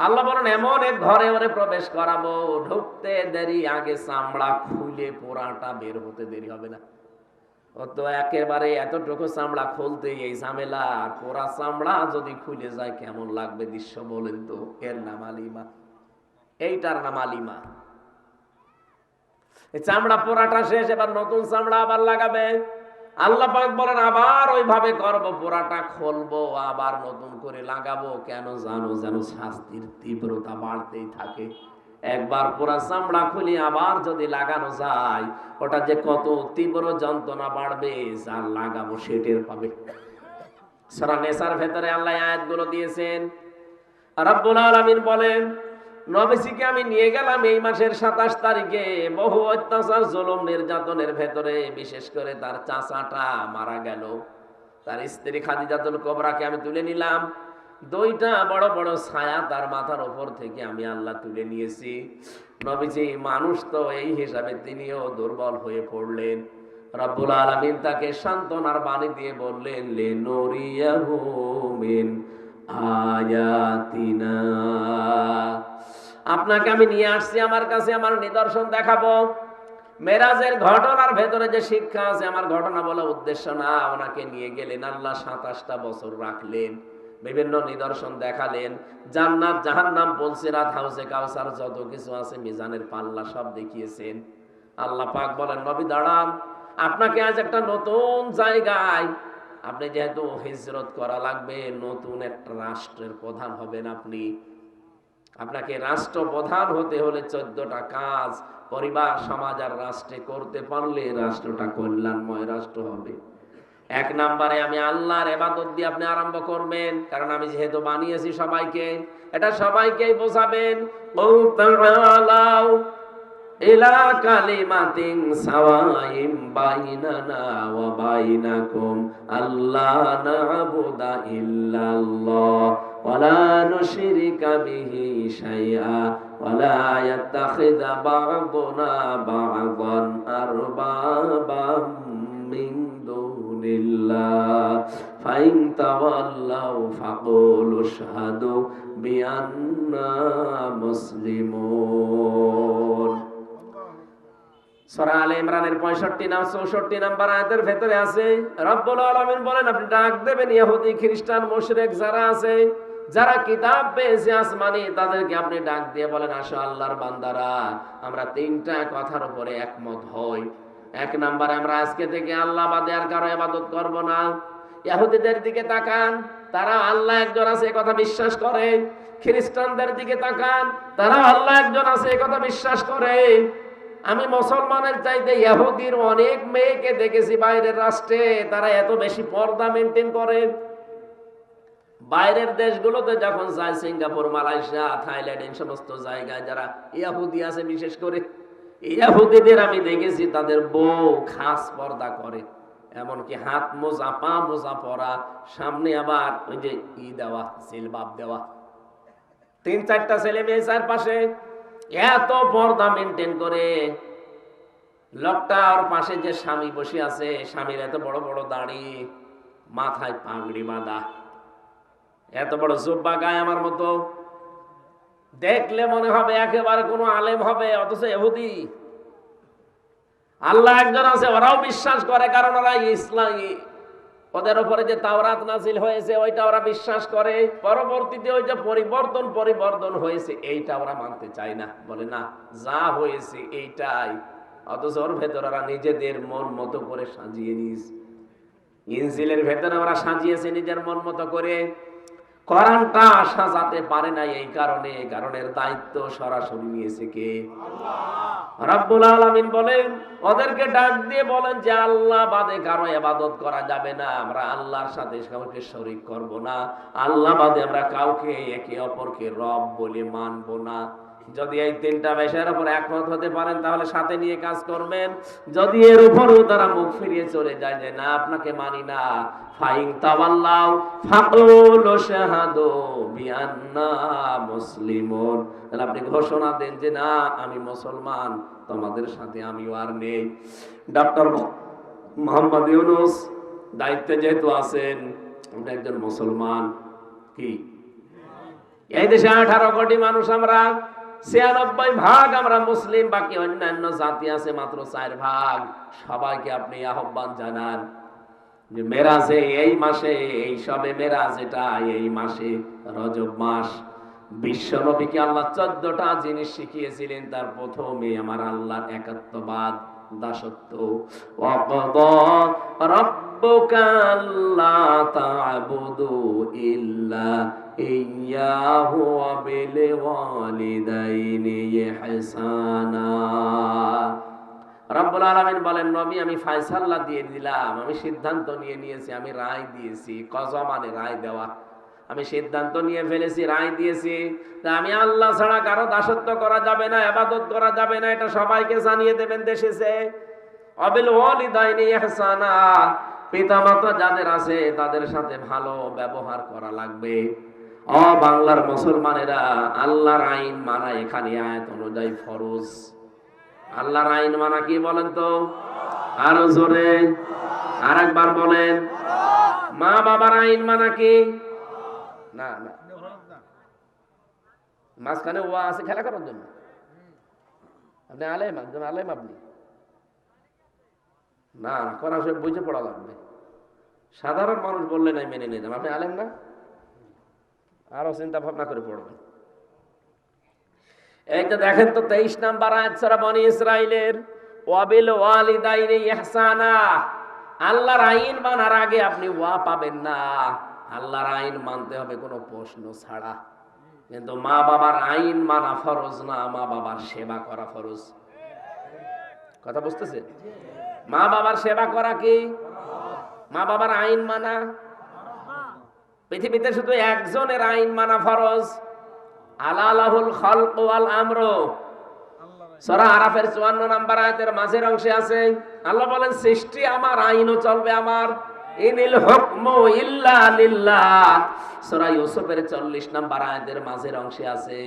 আল্লাহ বলেন এমন এক ঘরে ওরে প্রবেশ করাবো, ঢুকতে দেরি, আগে চামড়া খুলে পোড়াটা বের হতে দেরি হবে না। ও তো একেবারে এতটুকু চামড়া খুলতে এই ঝামেলা, আর পোড়া চামড়া যদি খুলে যায় কেমন লাগবে দৃশ্য বলেন তো। এর নাম আলিমা, এইটার নাম আলিমা। এই চামড়া পোড়াটা শেষ, এবার নতুন চামড়া আবার লাগাবে। আল্লাহ পাক বলেন আবার ওইভাবে করব, পোড়াটা খুলবো আবার নতুন করে লাগাবো। কেন জানো? যেন শাস্তির তীব্রতা বাড়তেই থাকে। একবার পোড়া চামড়া খুলি আবার যদি লাগানো যায়, ওটা যে কত তীব্র যন্ত্রণা বাড়বে, যার লাগাবো সে টের পাবে। সূরা নেসার ভেতরে আল্লাহ আয়াতগুলো দিয়েছেন। রব্বুল আলামিন বলেন, নবীজিকে আমি নিয়ে গেলাম এই মাসের 27 তারিখে বহু অত্যাচার জুলুম নির্যাতনের ভেতরে, বিশেষ করে তার চাচাটা মারা গেল। তার স্ত্রী খাদিজাতুল কুবরাকে আমি তুলে নিলাম। দুইটা বড় বড় ছায়া তার মাথার উপর থেকে আমি আল্লাহ তুলে নিয়েছি। নবীজি মানুষ তো, এই হিসাবে তিনিও দুর্বল হয়ে পড়লেন। রব্বুল আলামিন তাকে সান্ত্বনার বাণী দিয়ে বললেন, লিনুরিয়াহু মিন আয়াতিনা, আপনাকে আমি নিয়ে আসছি আমার কাছে, আমার নিদর্শন দেখাবো। মেরাজের ঘটনার ভেতরে যে শিক্ষা আছে, আমার ঘটনা বলা উদ্দেশ্য না। ওনাকে নিয়ে গেলেন, আল্লাহ 27টা বছর রাখলেন, বিভিন্ন নিদর্শন দেখালেন, জান্নাত জাহান্নাম, পুলসিরাত, হাউজে কাউসার, যত কিছু আছে, মিজানের পাল্লা সব দেখিয়েছেন। আল্লাহ পাক বলেন, নবী দাঁড়ান, আপনাকে আজ একটা নতুন জায়গায়, আপনি যেহেতু হিজরত করা লাগবে, নতুন একটা রাষ্ট্রের প্রধান হবেন আপনি। আপনাকে রাষ্ট্রপ্রধান হতে হলে 14টা কাজ পরিবার, সমাজ আর রাষ্ট্রে করতে পারলে রাষ্ট্রটা কল্যাণময় রাষ্ট্র হবে। 1 নম্বরে আমি আল্লাহর ইবাদত দিয়ে আপনি আরম্ভ করবেন, কারণ আমি যেহেতু বানিয়েছি সবাইকে, এটা সবাইকেই বোঝাবেন। ইলা কালিমাতিন সাওয়াইম বাইনানা ওয়া বাইনাকুম আল্লা না'বুদা ইল্লাল্লাহ ওয়া লা নুশরিকা বিহি শাইআ ওয়া লা ইয়াত্তাখিযা বা'দুনা বা'দান আরবাবাম মিন দুনিল্লাহ ফাইন তাওয়াল্লাউ ফাকুলু আশহাদু বিআন্না মুসলিমুন। সূরা আলে ইমরানের 65 নাম্বার আয়াতের ভেতরে আছে, রব্বুল আলামিন বলেন, আপনি ডাক দেবেন ইহুদি, খ্রিস্টান, মুশরিক যারা আছে, যারা কিতাব পেয়েছে আসমানি, তাদেরকে আপনি ডাক দিয়ে বলেন, আসো আল্লাহর বান্দারা, আমরা 3টা কথার উপরে একমত হই। 1 নম্বরে আমরা আজকে থেকে আল্লাহ বাদে আর কারো ইবাদত করব না। ইহুদিদের দিকে তাকান, তারা আল্লাহ একজন আছে এই কথা বিশ্বাস করে। খ্রিস্টানদের দিকে তাকান, তারা আল্লাহ একজন আছে এই কথা বিশ্বাস করে। আমি মুসলমানের চাইতে ইহুদির অনেক মেয়েকে দেখেছি বাইরের রাষ্ট্রে, তারা এত বেশি পর্দা মেনটেন করে। বাইরের দেশগুলোতে যখন যায়, সিঙ্গাপুর, মালয়েশিয়া, থাইল্যান্ড, এই সমস্ত জায়গায় যারা ইহুদি আছে, বিশেষ করে ইহুদিদের আমি দেখেছি তাদের বউ খাস পর্দা করে, এমনকি হাত মোজা, পা মোজা পরা, সামনে আবার ওই যে দেওয়া, জিলবাব দেওয়া, 3-4টা ছেলে মেয়ে চারপাশে, এত পর্দা মেনটেন করে। লোকটা ওর পাশে যে স্বামী বসে আছে, স্বামীর এত বড় বড় দাড়ি, মাথায় পাগড়ি বাঁধা, এত বড় জুব্বা গায়ে আমার মতো, দেখলে মনে হবে একেবারে কোনো আলেম হবে, অথচ ইহুদি। আল্লাহ একজন আছে, ওরাও বিশ্বাস করে, কারণ ওরা ইসলামী, ওদের উপরে যে তাওরাত নাজিল হয়েছে ওইটা ওরা বিশ্বাস করে। পরবর্তীতে ওই যে পরিবর্তন হয়েছে এইটা ওরা মানতে চায় না, বলে না যা হয়েছে এইটাই। অথচ ওর ভেতরে ওরা নিজেদের মন মতো করে সাজিয়ে নিয়েছে। ইনজিলের ভেতরে ওরা সাজিয়েছে নিজের মন মতো করে, কোরআনটা সাজাতে পারে না। এই কারণের দায়িত্ব সরাসরি নিয়েছে কে? আল্লাহ। রাব্বুল আলামিন বলেন, ওদেরকে ডাক দিয়ে বলেন যে আল্লাহ বাদে কারো ইবাদত করা যাবে না, আমরা আল্লাহর সাথে কাউকে শরীক করব না, আল্লাহ বাদে আমরা কাউকে একে অপরকে রব বলে মানব না। যদি এই 3টা বিষয়ের উপর একমত হতে পারেন তাহলে সাথে নিয়ে কাজ করবেন। যদি এর উপরও তারা মুখ ফিরিয়ে চলে যায় যে না আপনাকে মানি না, ফাইন তাওয়াল্লাউ ফাকুলু শাহাদু বিআন্না মুসলিমুন, তাহলে আপনি ঘোষণা দেন যে না আমি মুসলমান, তোমাদের সাথে আমিও আর নেই। ডক্টর মোহাম্মদ ইউনূস দায়িত্বে যেহেতু আছেন, আপনি একজন মুসলমান, কি এই দেশে 18 কোটি মানুষ, আমরা 96% আমরা মুসলিম, বাকি অন্যান্য জাতি আছে মাত্র 4%। সবাইকে আপনি আহ্বান জানান যে মেরাজে এই মাসে, এই সবে মেরাজ, এটা এই মাসে রজব মাস, বিশ্ব নবীকে আল্লাহ 14টা জিনিস শিখিয়েছিলেন। তার প্রথমে আমার আল্লাহর একাত্মবাদ, দাসত্ব। ওয়াকাদা রাব্বুকা আল্লা তা'বুদু ইল্লা ইয়্যাহু ওয়া বিল ওয়ালিদাইনি ইহসানা। রব্বুল আলামিন বলেন, নবী আমি ফয়সালা দিয়ে দিলাম, আমি সিদ্ধান্ত নিয়ে নিয়েছি, আমি রায় দিয়েছি। কযা মানে রায় দেওয়া। আমি সিদ্ধান্ত নিয়ে ফেলেছি, রায় দিয়েছি, তা আমি আল্লাহ ছাড়া কারো দাসত্ব করা যাবে না, ইবাদত করা যাবে না, এটা সবাইকে জানিয়ে দেবেন দেশেছে। অবিল ওয়ালিদাইনি ইহসানা, পিতামাতা যাদের আছে তাদের সাথে ভালো ব্যবহার করা লাগবে। ও বাংলার মুসলমানেরা, আল্লাহর আইন মানা এখানে আয়াত অনুযায়ী ফরজ। আল্লাহর আইন মানা কি বলেন তো? আরো জোরে আরেকবার বলেন। মা বাবার আইন মানা কি? না না, মাঝখানে ওয়া আছে খেলা করার জন্য। আপনি আলেম, একজন আলেম আপনি। না না, কোরআন শরীফ বুঝে পড়া লাগবে। সাধারণ মানুষ বললে নাই মেনে নিয়ে যাবেন। আপনি আলেম না, আরো চিন্তা ভাবনা করে পড়বেন। এই তো দেখেন তো 23 নাম্বার আয়াত সূরা বনি ইসরাইলের, ওয়াবিল ওয়ালিদাইনি ইহসানা। আল্লাহর আইন মানার আগে আপনি ওয়া পাবেন না। আল্লাহর আইন মানতে হবে কোনো প্রশ্ন ছাড়া। কিন্তু মা বাবার আইন মানা ফরজ না, মা বাবার সেবা করা ফরজ। কথা বুঝতেছে? মা বাবার সেবা করা কি? মা বাবার আইন মানা। পৃথিবীতে শুধু একজনের আইন মানা ফরজ। আলালাহুল খালকু ওয়াল আমরু, সূরা আরাফের 54 নাম্বার আয়াতের মাঝের অংশে আছে। আল্লাহ বলেন, সৃষ্টি আমার, আইনও চলবে আমার। ইনিল হুকমু ইল্লা লিল্লাহ, সূরা ইউসুফের 40 নাম্বার আয়াতের মাঝের অংশে আছে,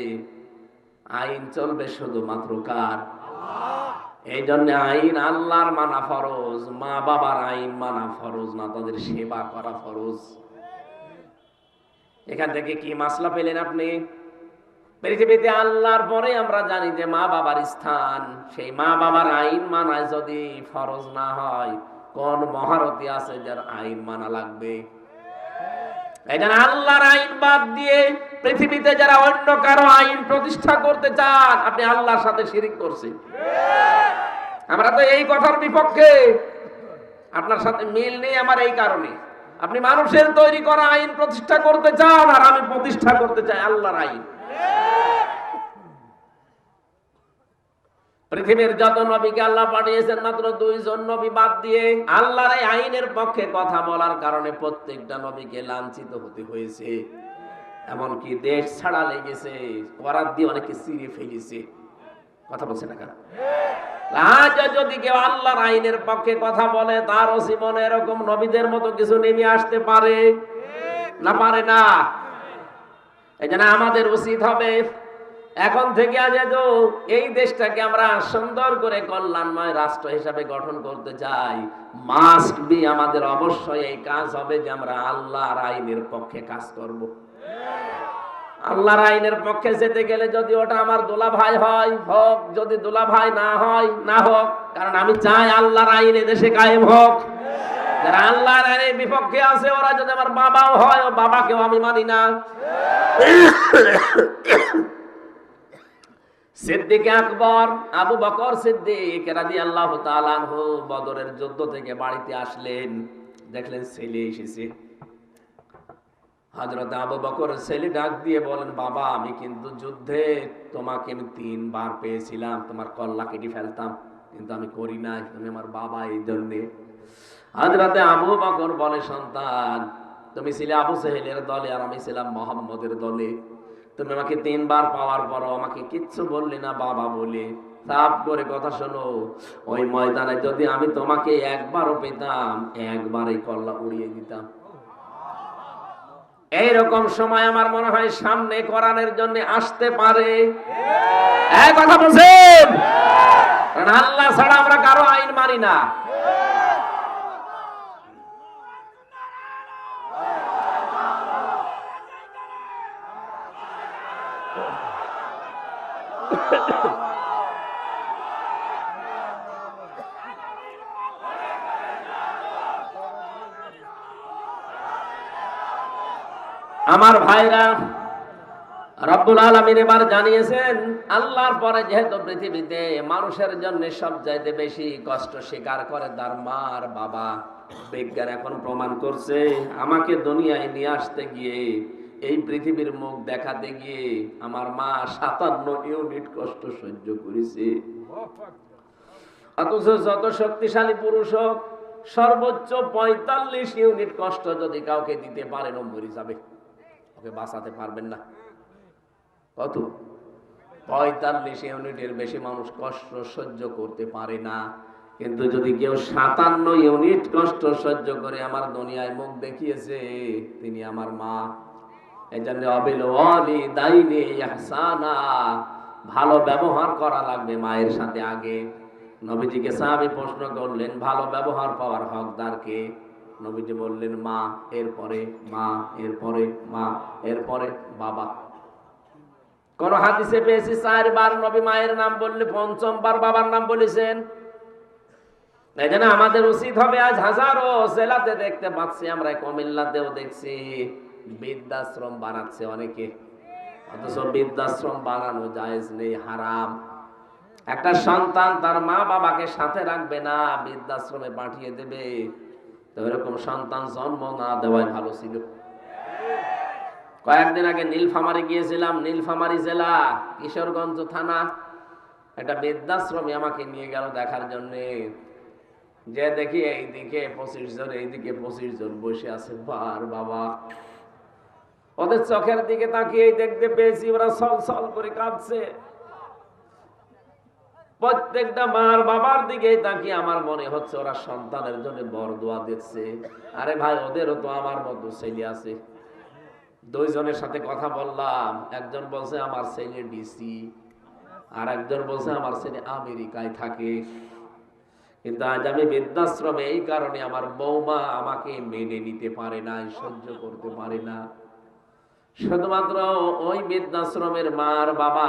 আইন চলবে শুধুমাত্র কার? আল্লাহ। এই জন্য আইন আল্লাহর মানা ফরজ, মা বাবার আইন মানা ফরজ না, তাদের সেবা করা ফরজ। এখান থেকে কি মাসলা পেলেন আপনি? পৃথিবীতে আল্লাহর পরে আমরা জানি যে মা বাবার স্থান। সেই মা বাবার আইন মানায় যদি ফরজ না হয়, কোন মহারতি আছে যার আইন মানা লাগবে? এই জন্য আল্লাহর আইন বাদ দিয়ে পৃথিবীতে যারা অন্য কারো আইন প্রতিষ্ঠা করতে চান, আপনি আল্লাহর সাথে শিরিক করছেন। আমরা তো এই কথার বিপক্ষে। আপনার সাথে মিল নেই আমার এই কারণে, আপনি মানুষের তৈরি করা আইন প্রতিষ্ঠা করতে চান, আর আমি প্রতিষ্ঠা করতে চাই আল্লাহর আইন। পৃথিবীর যত নবীকে আল্লাহ পাঠিয়েছেন, মাত্র 2 জন নবী বাদ দিয়ে আল্লাহর এই আইনের পক্ষে কথা বলার কারণে প্রত্যেকটা নবীকে লাঞ্ছিত হতে হয়েছে। এমনকি দেশ ছাড়া লেগেছে, করাত দিয়ে অনেকে চিরে ফেলেছে। কথা বলছে না কেন? আজ যদি কেউ আল্লাহর আইনের পক্ষে কথা বলে, তার জীবনে এরকম নবীদের মতো কিছু নেমে আসতে পারে না? পারে না। এই জন্য আমাদের উচিত হবে এখন থেকে আজ এই দেশটাকে আমরা সুন্দর করে কল্যাণময় রাষ্ট্র হিসাবে গঠন করতে চাই, মাস্ট বি আমাদের অবশ্যই এই কাজ হবে যে আমরা আল্লাহর আইনের পক্ষে কাজ করব। আল্লাহর আইনের পক্ষে যেতে গেলে যদি ওটা আমার দোলা ভাই হয় হোক, যদি দোলা ভাই না হয় না হোক, কারণ আমি চাই আল্লাহর আইন এদেশে কায়েম হোক। যারা আল্লাহর আইনের বিপক্ষে আছে, ওরা যদি আমার বাবাও হয়, ও বাবাকেও আমি মানি না। সিদ্দিক আকবর আবু বকর সিদ্দিক রাদিয়াল্লাহু তাআলা আনহু বদরের যুদ্ধ থেকে বাড়িতে আসলেন, দেখলেন ছেলে এসেছে। হযরত আবু বকর ছেলে ডাক দিয়ে বলেন, বাবা আমি কিন্তু যুদ্ধে তোমাকে 3 বার পেয়েছিলাম, তোমার কল্লা কেটে ফেলতাম, কিন্তু আমি করি নাই, তুমি আমার বাবা, এই জন্য। হযরত আবু বকর বলে, সন্তান তুমি ছিলে আবু সেহেলের দলে, আর আমি ছিলাম মুহাম্মদের দলে। তুমি আমাকে 3 বার পাওয়ার পরও আমাকে কিচ্ছু বললি না বাবা বলে। সাফ করে কথা শোনো, ওই ময়দানে যদি আমি তোমাকে একবারও পেতাম, একবারই কল্লা উড়িয়ে দিতাম। এইরকম সময় আমার মনে হয় সামনে কোরআনের জন্য আসতে পারে। এই কথা বলছেন? কারণ আল্লাহ ছাড়া আমরা কারো আইন মানি না। আমার ভাইরা, রব্বুল আলামিন এবার জানিয়েছেন, আল্লাহর পরে যেহেতু পৃথিবীতে মানুষের জন্য সবচাইতে বেশি কষ্ট স্বীকার করে তার মা আর বাবা। বিজ্ঞান এখন প্রমাণ করছে, আমাকে দুনিয়ায় নিয়ে আসতে গিয়ে, এই পৃথিবীর মুখ দেখাতে গিয়ে আমার মা 57 ইউনিট কষ্ট সহ্য করেছে। অথচ যত শক্তিশালী পুরুষ হোক, সর্বোচ্চ 45 ইউনিট কষ্ট যদি কাউকে দিতে পারেন, ও মরে যাবে, ওকে বাঁচাতে পারবেন না। কত? 45 ইউনিটের বেশি মানুষ কষ্ট সহ্য করতে পারে না। কিন্তু যদি কেউ 57 ইউনিট কষ্ট সহ্য করে আমার দুনিয়ায় মুখ দেখিয়েছে, তিনি আমার মা। এই জন্য অবিল ওয়ালিদাইনি ইহসানা, ভালো ব্যবহার করা লাগবে মায়ের সাথে আগে। নবীজিকে সাহাবী প্রশ্ন করলেন, ভালো ব্যবহার পাওয়ার হকদার কে? নবীজি বললেন মা, এরপরে মা, এরপরে মা, এরপরে বাবা। কোন হাদিসে পেয়েছি 4 বার নবী মায়ের নাম বললে 5ম বার বাবার নাম বলেছেন। এই জন্য আমাদের উচিত হবে, আজ হাজারো জেলাতে দেখতে পাচ্ছি, আমরা কুমিল্লাতেও দেখছি বৃদ্ধাশ্রম বানাচ্ছে অনেকে, অথচ বৃদ্ধাশ্রম বানানো জায়েজ নেই, হারাম। একটা সন্তান তার মা বাবাকে সাথে রাখবে না, বৃদ্ধাশ্রমে পাঠিয়ে দেবে, তো এরকম সন্তান জন্ম না দেওয়াই ভালো ছিল। কয়েকদিন আগে নীলফামারী গিয়েছিলাম, নীলফামারী জেলা, কিশোরগঞ্জ থানা। একটা বৃদ্ধাশ্রমে আমাকে নিয়ে গেল দেখার জন্য। যে দেখি এইদিকে 25 জন, এইদিকে 25 জন বসে আছে, বার বাবা। ওদের চোখের দিকে তাকিয়ে দেখতে পেয়েছি ওরা ছল করে কাঁদছে। প্রত্যেকটা মার বাবার দিকে তাকিয়ে আমার মনে হচ্ছে ওরা সন্তানের জন্য বরদোয়া দিচ্ছে। আরে ভাই, ওদেরও তো আমার মতো ছেলে আছে। 2 জনের সাথে কথা বললাম, একজন বলছে আমার ছেলে ডিসি, আর একজন বলছে আমার ছেলে আমেরিকায় থাকে। কিন্তু আজ আমি বৃদ্ধাশ্রমে এই কারণে আমার বৌমা আমাকে মেনে নিতে পারে না, সহ্য করতে পারে না। শুধুমাত্র ওই বৃদ্ধাশ্রমের মার বাবা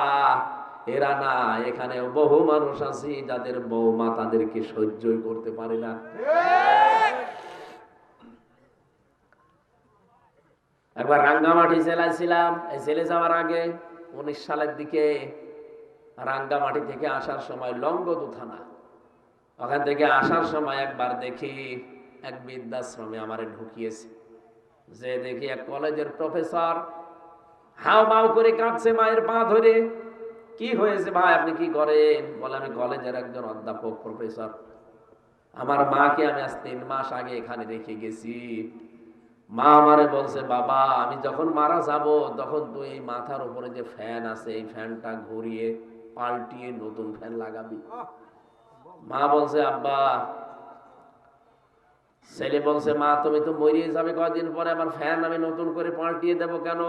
এরা না, এখানে বহু মানুষ আছে যাদের বৌমা তাদেরকে সহ্যই করতে পারে না। একবার রাঙ্গামাটি জেলায় ছিলাম, এই জেলে যাওয়ার আগে 19 সালের দিকে। রাঙ্গামাটি থেকে আসার সময় লংগদু থানা, ওখান থেকে আসার সময় একবার দেখি এক বৃদ্ধাশ্রমে আমারে ঢুকিয়েছে। যে দেখি এক কলেজের প্রফেসর হাও মাও করে কাঁদছে মায়ের পা ধরে। কি হয়েছে ভাই, আপনি কি করেন? বলে আমি কলেজের একজন অধ্যাপক, প্রফেসর। আমার মাকে আমি আজ 3 মাস আগে এখানে রেখে গেছি। মা আমারে বলছে, বাবা আমি যখন মারা যাব তখন তুই এই মাথার উপরে যে ফ্যান আছে এই ফ্যানটা ঘুরিয়ে পাল্টিয়ে নতুন ফ্যান লাগাবি। মা বলছে, আব্বা। ছেলে বলছে, মা তুমি তো মরিয়ে যাবে কয়েকদিন পরে, আবার ফ্যান আমি নতুন করে পাল্টিয়ে দেব কেন?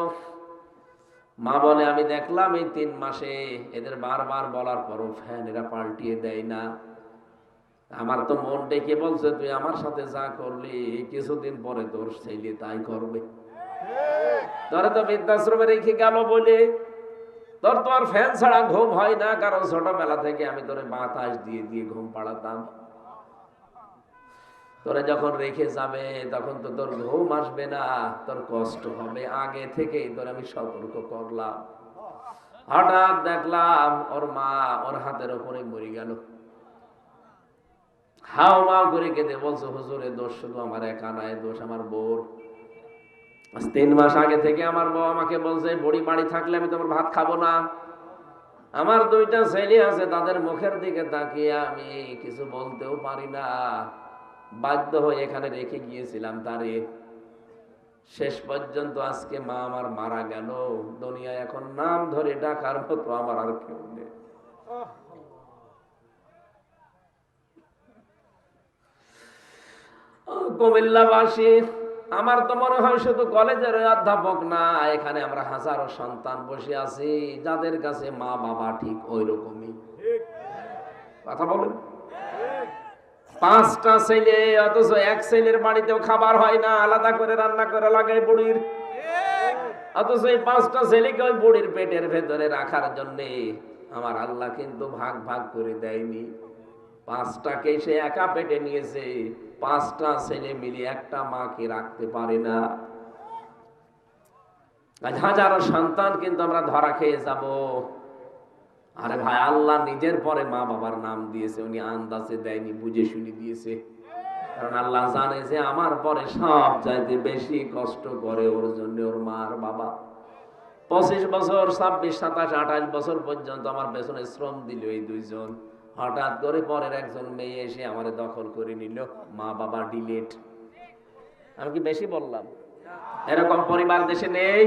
মা বলে, আমি দেখলাম এই 3 মাসে এদের বারবার বলার পরও ফ্যান এরা পাল্টিয়ে দেয় না। আমার তো মন ডেকে বলছে, তুই আমার সাথে যা করলি কিছুদিন পরে তোর ছেলে তাই করবে। তোরা তো বৃদ্ধাশ্রমে রেখে গেল বলে তোর তো আর ফ্যান ছাড়া ঘুম হয় না, কারণ ছোটবেলা থেকে আমি তোরে বাতাস দিয়ে দিয়ে ঘুম পাড়াতাম। তোরে যখন রেখে যাবে তখন তো তোর ঘুম আসবে না, তোর কষ্ট হবে। আগে থেকেই তোর আমি সতর্ক করলাম। হঠাৎ দেখলাম ওর মা ওর হাতের উপরে মরে গেল। হাও মাও করে কেঁদে বলছে, হুজুর এ দোষ শুধু আমার একা নয়, দোষ আমার বউর। 3 মাস আগে থেকে আমার বউ আমাকে বলছে, বড়ি বাড়ি থাকলে আমি তোমার ভাত খাবো না। আমার 2টা ছেলে আছে, তাদের মুখের দিকে তাকিয়ে আমি কিছু বলতেও পারি না। বাধ্য হয়ে এখানে রেখে গিয়েছিলাম তারে। শেষ পর্যন্ত আজকে মা আমার মারা গেল, দুনিয়ায় এখন নাম ধরে ডাকার মতো আমার আর কেউ নেই। কুমিল্লাবাসী, আমার তো মনে হয় শুধু কলেজের অধ্যাপক না, এখানে আমরা হাজারো সন্তান বসে আছি যাদের কাছে মা বাবা ঠিক ওই রকমই। কথা বলেন, 5টা ছেলে, অথচ এক ছেলের বাড়িতেও খাবার হয় না, আলাদা করে রান্না করে লাগায় বুড়ির। অথচ এই 5টা ছেলেকে ওই বুড়ির পেটের ভেতরে রাখার জন্যে আমার আল্লাহ কিন্তু ভাগ ভাগ করে দেয়নি। 5টাকে সে একা পেটে নিয়েছে। 5টা ছেলে মিলে একটা মাকে রাখতে পারে না। আজ হাজারো সন্তান কিন্তু আমরা ধরা খেয়ে যাব। আরে ভাই, আল্লাহ নিজের পরে মা বাবার নাম দিয়েছে, উনি আন্দাজে দেয়নি, বুঝে শুনে দিয়েছে। কারণ আল্লাহ জানে যে আমার পরে সব চাইতে বেশি কষ্ট করে ওর জন্য ওর মা আর বাবা। 25 বছর, 26, 27, 28 বছর পর্যন্ত আমার পেছনে শ্রম দিল এই দুইজন। হঠাৎ করে পরের একজন মেয়ে এসে আমার দখল করে নিল, মা বাবা ডিলেট। আমি কি বেশি বললাম? এরকম পরিবার দেশে নেই?